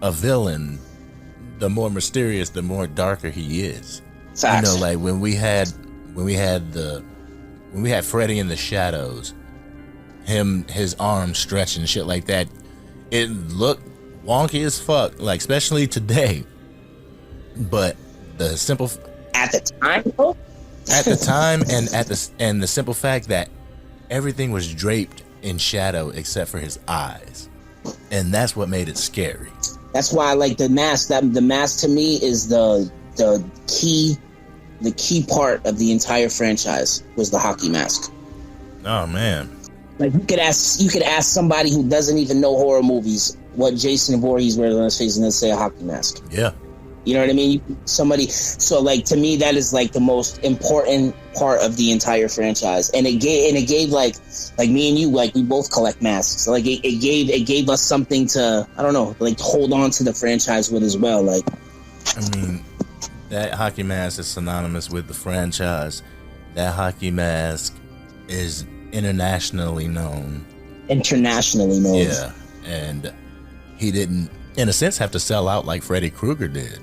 a villain, the more mysterious, the more darker he is. Facts. You know, like when we had Freddy in the shadows, his arms stretched and shit like that, it looked wonky as fuck, like especially today. But the simple at the time, though? At the time, and the simple fact that everything was draped in shadow except for his eyes, and that's what made it scary. That's why I like the mask. The mask to me is the key part of the entire franchise was the hockey mask. Oh man! Like you could ask somebody who doesn't even know horror movies what Jason Voorhees wears on his face, and they'll say a hockey mask. Yeah. You know what I mean? So like to me that is like the most important part of the entire franchise, and it gave like me and you, like we both collect masks. Like it gave us something to, I don't know, like hold on to the franchise with as well. Like, I mean, that hockey mask is synonymous with the franchise. That hockey mask is internationally known. Yeah, and he didn't, in a sense, have to sell out like Freddy Krueger did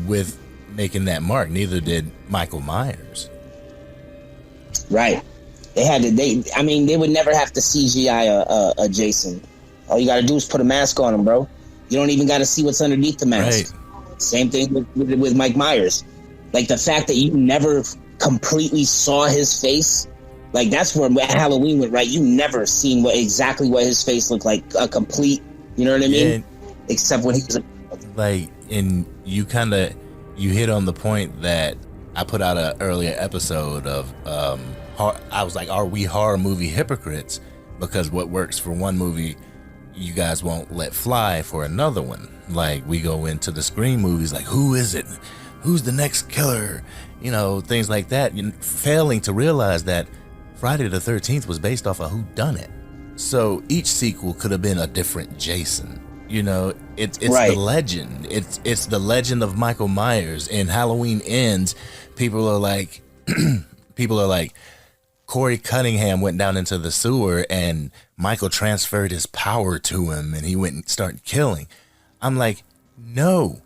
with making that mark. Neither did Michael Myers. Right. They would never have to CGI a Jason. All you gotta do is put a mask on him, bro. You don't even gotta see what's underneath the mask. Right. Same thing with Mike Myers. Like the fact that you never completely saw his face, like that's where Halloween went, right? You never seen exactly what his face looked like, a complete, you know what I mean? Yeah. Except when he was like, and you hit on the point that I put out an earlier episode of, I was like, are we horror movie hypocrites? Because what works for one movie, you guys won't let fly for another one. Like we go into the Scream movies, like who is it? Who's the next killer? You know, things like that. You're failing to realize that Friday the 13th was based off of whodunit. So each sequel could have been a different Jason. You know, it's right. The legend. It's the legend of Michael Myers. And Halloween Ends, people are like, Corey Cunningham went down into the sewer and Michael transferred his power to him and he went and started killing. I'm like, no,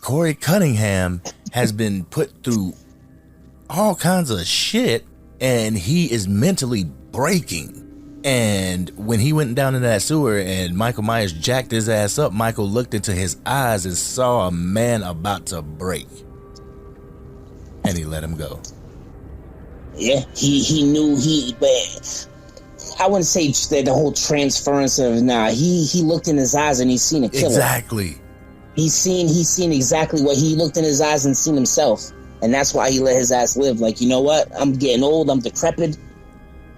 Corey Cunningham has been put through all kinds of shit and he is mentally breaking. And when he went down into that sewer and Michael Myers jacked his ass up, Michael looked into his eyes and saw a man about to break. And he let him go. Yeah, he knew but I wouldn't say that the whole transference of he looked in his eyes and he seen a killer. Exactly. He seen exactly what he looked in his eyes and seen himself. And that's why he let his ass live. Like, you know what? I'm getting old, I'm decrepit.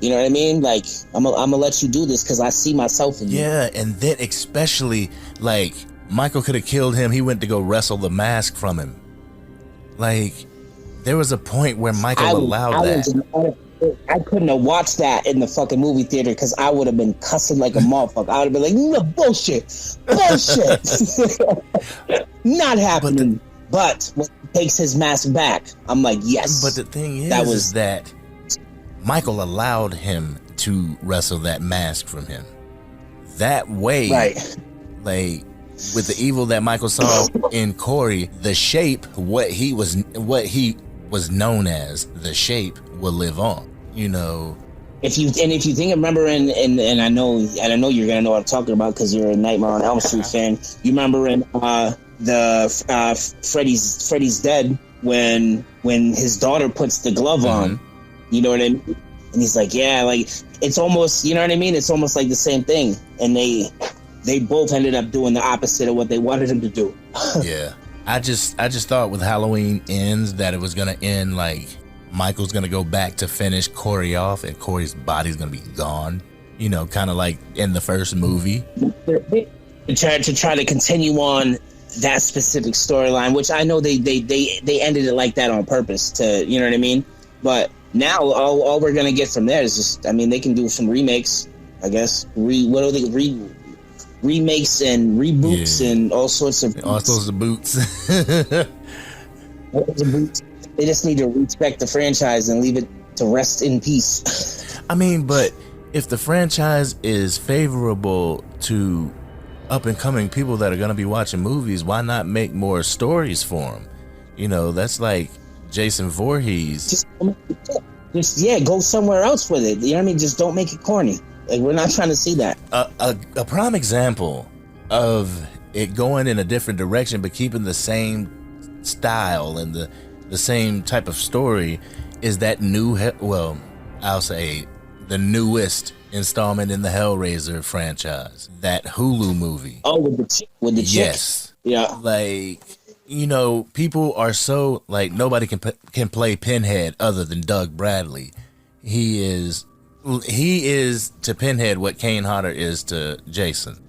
You know what I mean? Like, I'm gonna let you do this because I see myself in you. Yeah, and then especially, like, Michael could have killed him. He went to go wrestle the mask from him. Like, there was a point where Michael allowed that. I couldn't have watched that in the fucking movie theater because I would have been cussing like a motherfucker. I would have been like, no, bullshit. Not happening. But when he takes his mask back, I'm like, yes. But the thing is that Michael allowed him to wrestle that mask from him. That way, right. Like, with the evil that Michael saw in Corey, the shape, what he was known as, the shape will live on. You know. If you think, remember, and I know you're gonna know what I'm talking about because you're a Nightmare on Elm Street fan. You remember in the Freddy's Dead when his daughter puts the glove on. You know what I mean? And he's like, yeah, like it's almost, you know what I mean? It's almost like the same thing. And they both ended up doing the opposite of what they wanted him to do. Yeah. I just thought with Halloween Ends that it was going to end like Michael's going to go back to finish Corey off and Corey's body's going to be gone. You know, kind of like in the first movie. To try to continue on that specific storyline, which I know they ended it like that on purpose to, you know what I mean? But now all we're gonna get from there is just, I mean, they can do some remakes, I guess. Remakes and reboots and all sorts of boots. They just need to respect the franchise and leave it to rest in peace. I mean, but if the franchise is favorable to up and coming people that are going to be watching movies, why not make more stories for them? You know, that's like Jason Voorhees. Just go somewhere else with it. You know what I mean? Just don't make it corny. Like, we're not trying to see that. A prime example of it going in a different direction but keeping the same style and the same type of story is that I'll say the newest installment in the Hellraiser franchise, that Hulu movie. Oh, with the chick. Yes. Yeah. Like, you know, people are so, like, nobody can play Pinhead other than Doug Bradley. He is to Pinhead what Kane Hodder is to Jason.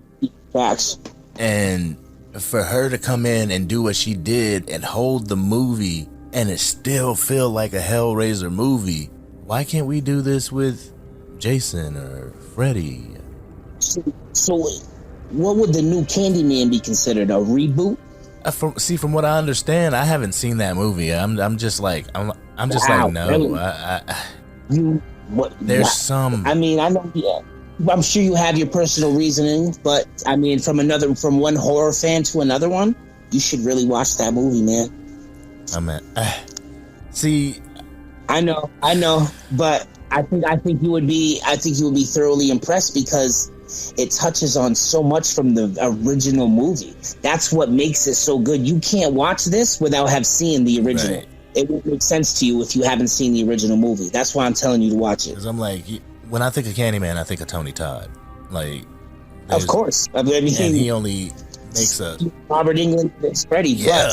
Facts. And for her to come in and do what she did and hold the movie and it still feel like a Hellraiser movie, why can't we do this with Jason or Freddy? So what would the new Candyman be considered? A reboot? From what I understand, I haven't seen that movie. I'm just like no. Really? There's some. I mean, I know. Yeah, I'm sure you have your personal reasoning, but I mean, from one horror fan to another one, you should really watch that movie, man. See, I know, but I think you would be thoroughly impressed because it touches on so much from the original movie. That's what makes it so good. You can't watch this without have seen the original. Right. It won't make sense to you if you haven't seen the original movie. That's why I'm telling you to watch it. Because I'm like, when I think of Candyman, I think of Tony Todd. Like, of course. I mean, and he only makes a Robert Englund is Freddy. Yeah.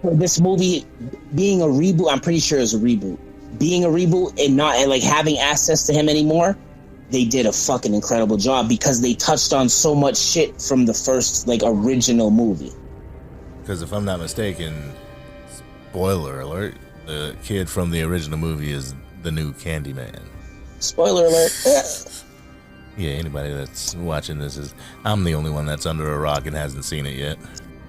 But this movie being a reboot, I'm pretty sure is a reboot. Being a reboot and not like having access to him anymore, they did a fucking incredible job because they touched on so much shit from the first like original movie. Because if I'm not mistaken, spoiler alert, the kid from the original movie is the new Candyman. Spoiler alert. Yeah, anybody that's watching this I'm the only one that's under a rock and hasn't seen it yet.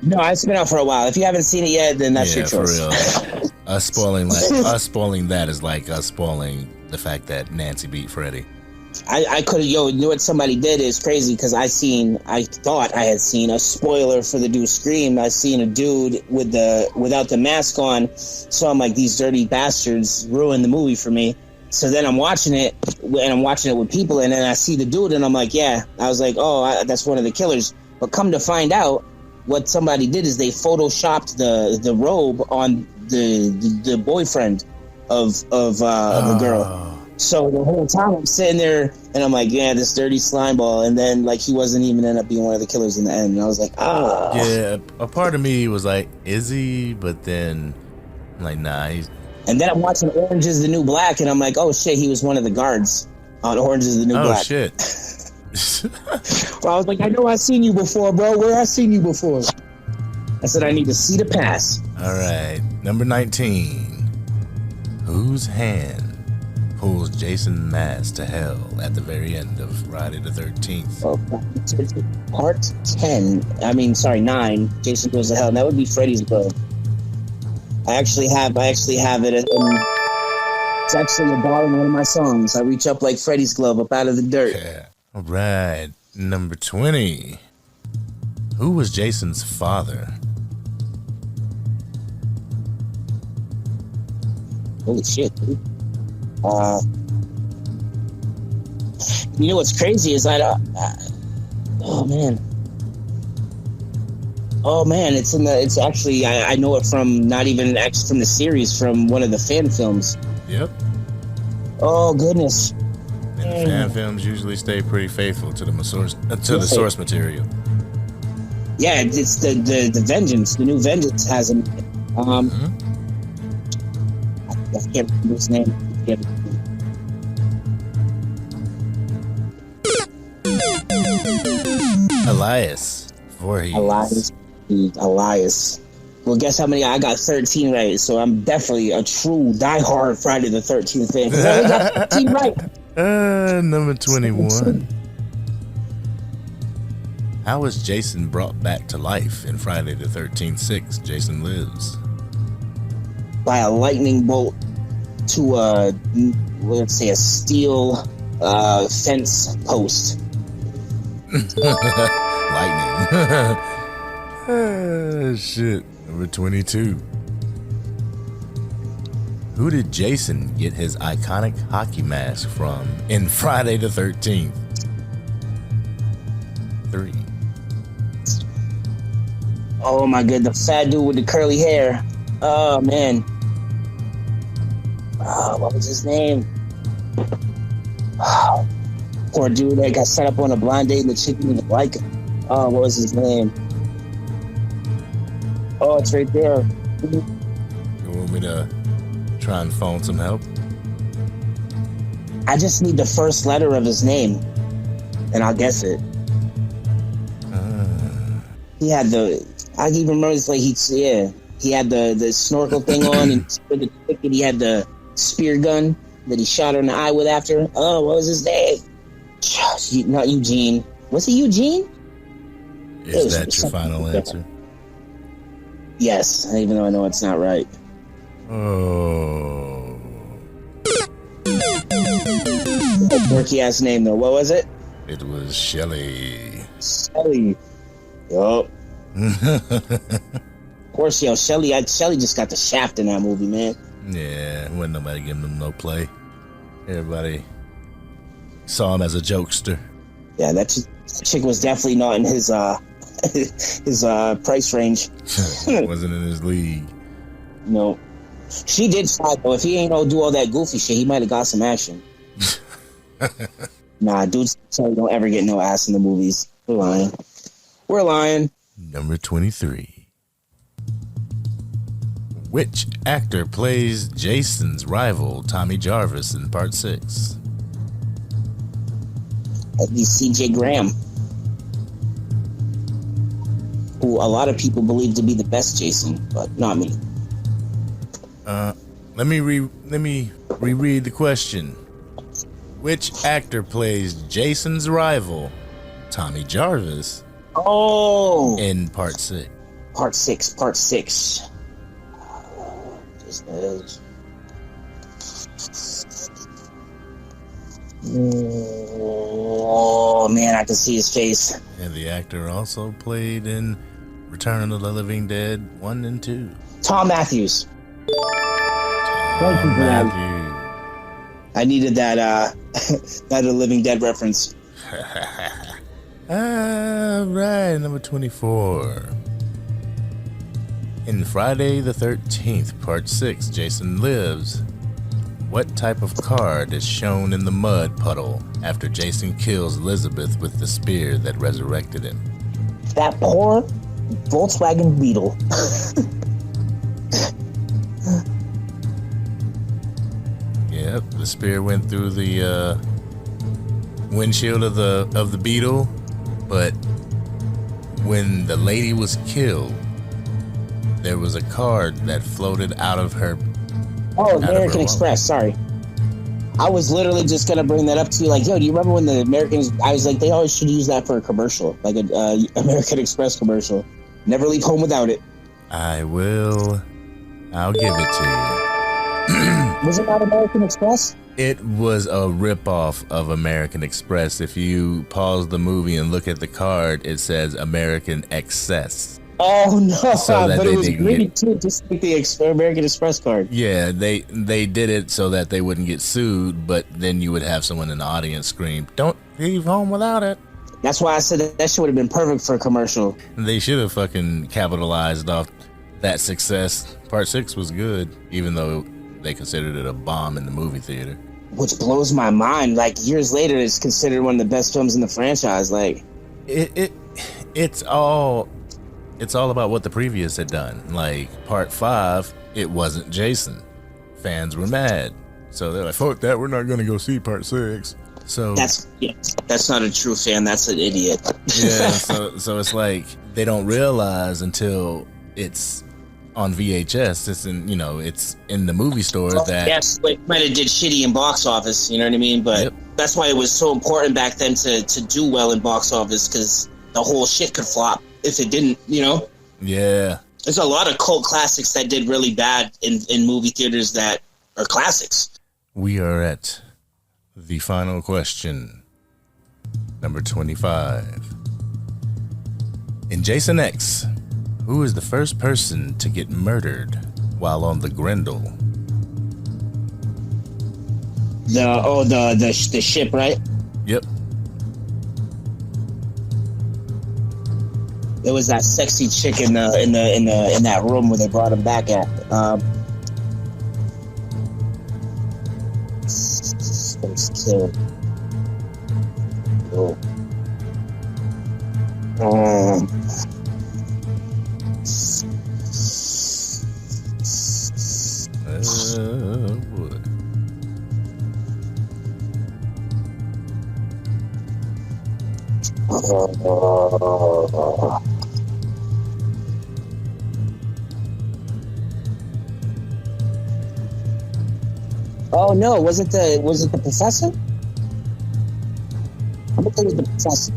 No, it's been out for a while. If you haven't seen it yet, then that's your choice. For real. Us spoiling that is like us spoiling the fact that Nancy beat Freddy. I could have, you know what somebody did is crazy because I thought I had seen a spoiler for the new Scream. I seen a dude without the mask on, so I'm like, these dirty bastards ruined the movie for me. So then I'm watching it, and I'm watching it with people, and then I see the dude, and I'm like, yeah. I was like, that's one of the killers. But come to find out, what somebody did is they photoshopped the robe on the boyfriend of the girl. So the whole time I'm sitting there and I'm like, yeah, this dirty slime ball. And then like he wasn't even end up being one of the killers in the end. And I was like, yeah. A part of me was like, is he? But then I'm like, nah. And then I'm watching Orange is the New Black, and I'm like, oh shit, he was one of the guards on Orange is the New Black. Oh shit. Well, I was like, I know I've seen you before, bro. Where I seen you before? I said I need to see the pass. All right, number 19. Whose hand pulls Jason Mask to hell at the very end of Friday the 13th? Part 9. Jason goes to hell. And that would be Freddy's glove. I actually have it. It's actually a bar in one of my songs. I reach up like Freddy's glove up out of the dirt. Yeah. All right, number 20. Who was Jason's father? Holy shit, dude. You know what's crazy is oh man, it's actually I know it from not even actually from the series, from one of the fan films. Yep. Oh goodness. And the fan films usually stay pretty faithful to the source material. Yeah, it's the Vengeance. The new Vengeance has him. I can't remember his name. Elias Voorhees. Elias. Well, guess how many? I got 13 right, so I'm definitely a true diehard Friday the 13th fan. 'Cause I only got 13 right. Number 21. How was Jason brought back to life in Friday the 13th 6? Jason Lives. By a lightning bolt to let's say a steel fence post. Lightning. Shit. Number 22. Who did Jason get his iconic hockey mask from in Friday the 13th? 3. Oh my god, the fat dude with the curly hair. Oh man. Oh, what was his name? Oh, poor dude that got set up on a blind date and the chick didn't even like him. Oh, what was his name? Oh, it's right there. You want me to try and phone some help? I just need the first letter of his name, and I'll guess it. He had the. I even remember it's like he had the snorkel thing on and he had the spear gun that he shot her in the eye with after. Oh, what was his name? Not Eugene. Was it Eugene? Is that your final answer? Yes, even though I know it's not right. Oh. Quirky ass name though. What was it? It was Shelly. Shelly. Yup. Of course, Shelly just got the shaft in that movie, man. Yeah, wasn't nobody giving him no play. Everybody saw him as a jokester. Yeah, that chick was definitely not in his price range. Wasn't in his league. No. She did fight though. If he ain't gonna do all that goofy shit, he might have got some action. Nah, dudes don't ever get no ass in the movies. We're lying. Number 23. Which actor plays Jason's rival, Tommy Jarvis, in Part 6? That'd be CJ Graham, who a lot of people believe to be the best Jason, but not me. Let me reread the question. Which actor plays Jason's rival, Tommy Jarvis, in Part 6? Part 6. Oh man, I can see his face. And the actor also played in Return of the Living Dead 1 and 2. Tom Matthews. Tom Matthews. I needed that that Living Dead reference. All right, number 24. In Friday the 13th, Part 6, Jason Lives. What type of card is shown in the mud puddle after Jason kills Elizabeth with the spear that resurrected him? That poor Volkswagen Beetle. Yep, the spear went through the windshield of the Beetle, but when the lady was killed, there was a card that floated out of her. Oh, American Express. Sorry, I was literally just gonna bring that up to you. Like, yo, do you remember when the Americans? I was like, they always should use that for a commercial, like a American Express commercial. Never leave home without it. I'll give it to you. Was it not American Express? It was a ripoff of American Express. If you pause the movie and look at the card, it says American Excess. Oh no! So but it was really too, just like the American Express card. Yeah, they did it so that they wouldn't get sued, but then you would have someone in the audience scream, "Don't leave home without it." That's why I said that shit would have been perfect for a commercial. They should have fucking capitalized off that success. Part 6 was good, even though they considered it a bomb in the movie theater. Which blows my mind. Like, years later, it's considered one of the best films in the franchise. Like, it's all about what the previous had done. Like, Part 5, it wasn't Jason. Fans were mad. So they're like, fuck that, we're not going to go see Part 6. So that's not a true fan. That's an idiot. Yeah, so it's like they don't realize until it's on VHS. It's in, it's in the movie store. That yes, it might have did shitty in box office. You know what I mean? But that's why it was so important back then to do well in box office, because the whole shit could flop if it didn't. Yeah. There's a lot of cult classics that did really bad in movie theaters that are classics. We are at the final question, number 25. In Jason X, who is the first person to get murdered while on the Grendel? The ship, right? Yep. It was that sexy chick in that room where they brought him back at. First kill. Oh. Boy. Oh no! Was it the professor? I don't think it was the professor.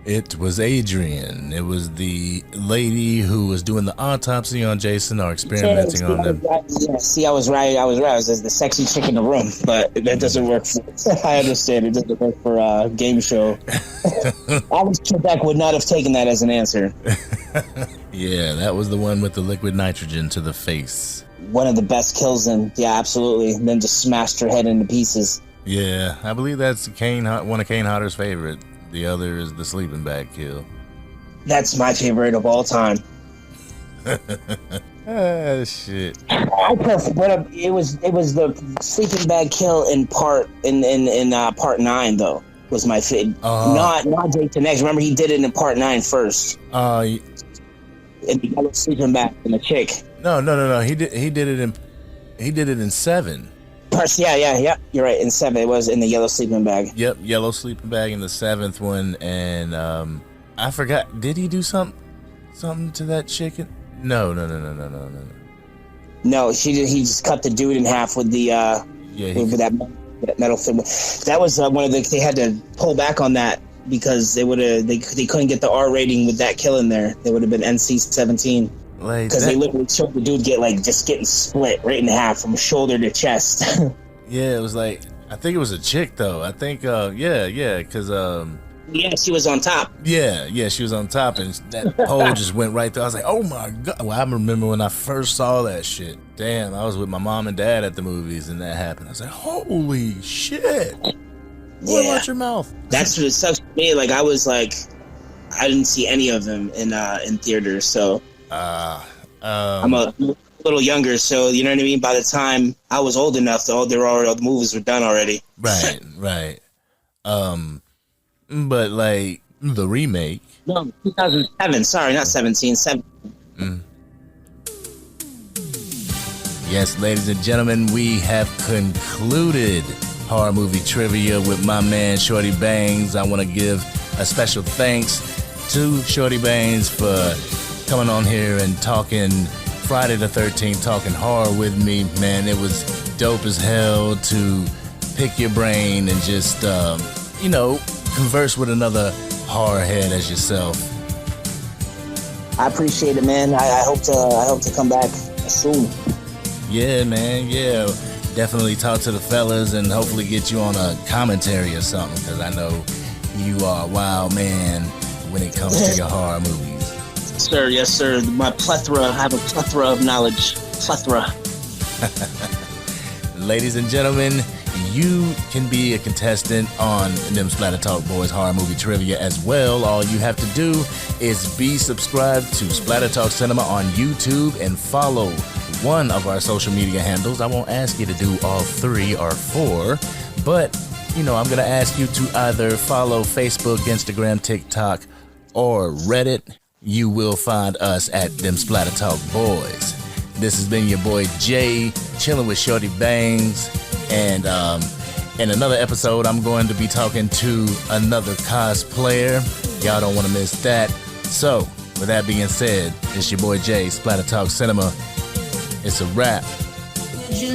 It was Adrian. It was the lady who was doing the autopsy on Jason or experimenting on him. Yeah, see, I was right. I was the sexy chick in the room, but that doesn't work for... I understand. It doesn't work for a game show. Alex Trebek would not have taken that as an answer. Yeah, that was the one with the liquid nitrogen to the face. One of the best kills, and yeah, absolutely. And then just smashed her head into pieces. Yeah, I believe that's one of Kane Hodder's favorite. The other is the sleeping bag kill. That's my favorite of all time. Ah, shit. I prefer, but it was the sleeping bag kill in part 9 though. Was my favorite. Not Jason X. Remember, he did it in part 9 first. In the yellow sleeping bag and the chick. No. He did it in 7. Yeah. You're right. In 7, it was in the yellow sleeping bag. Yep, yellow sleeping bag in the 7th one, and I forgot. Did he do something to that chicken? No. No, he just cut the dude in half with the with that metal thing. That was one of the. They had to pull back on that because they couldn't get the R rating with that kill in there. They would have been NC-17. Because they literally showed the dude just getting split right in half from shoulder to chest. Yeah, it was like, I think it was a chick though. I think, because yeah, she was on top. Yeah, she was on top, and that pole just went right through. I was like, oh my god! Well, I remember when I first saw that shit. Damn, I was with my mom and dad at the movies, and that happened. I was like, holy shit! Boy, watch your mouth. That's what sucks for me. Like, I was like, I didn't see any of them in theaters, so. I'm a little younger, so you know what I mean. By the time I was old enough, all the movies were done already. Right. But like the remake. No, 2007. Sorry, not 17. 7. Yes, ladies and gentlemen, we have concluded horror movie trivia with my man Shorty Bangz. I want to give a special thanks to Shorty Bangz for coming on here and talking Friday the 13th, talking horror with me. Man, it was dope as hell to pick your brain and just, converse with another horror head as yourself. I appreciate it, man. I hope to come back soon. Yeah, man. Yeah, definitely talk to the fellas and hopefully get you on a commentary or something, because I know you are a wild man when it comes to your horror movies. Sir, yes, sir. I have a plethora of knowledge. Plethora. Ladies and gentlemen, you can be a contestant on Dem Splatter Talk Boyz horror movie trivia as well. All you have to do is be subscribed to Splatter Talk Cinema on YouTube and follow one of our social media handles. I won't ask you to do all 3 or 4, but, I'm going to ask you to either follow Facebook, Instagram, TikTok, or Reddit. You will find us at Dem Splatter Talk Boyz. This has been your boy Jay, chilling with Shorty Bangz. And in another episode, I'm going to be talking to another cosplayer. Y'all don't want to miss that. So, with that being said, it's your boy Jay, Splatter Talk Cinema. It's a wrap. Would you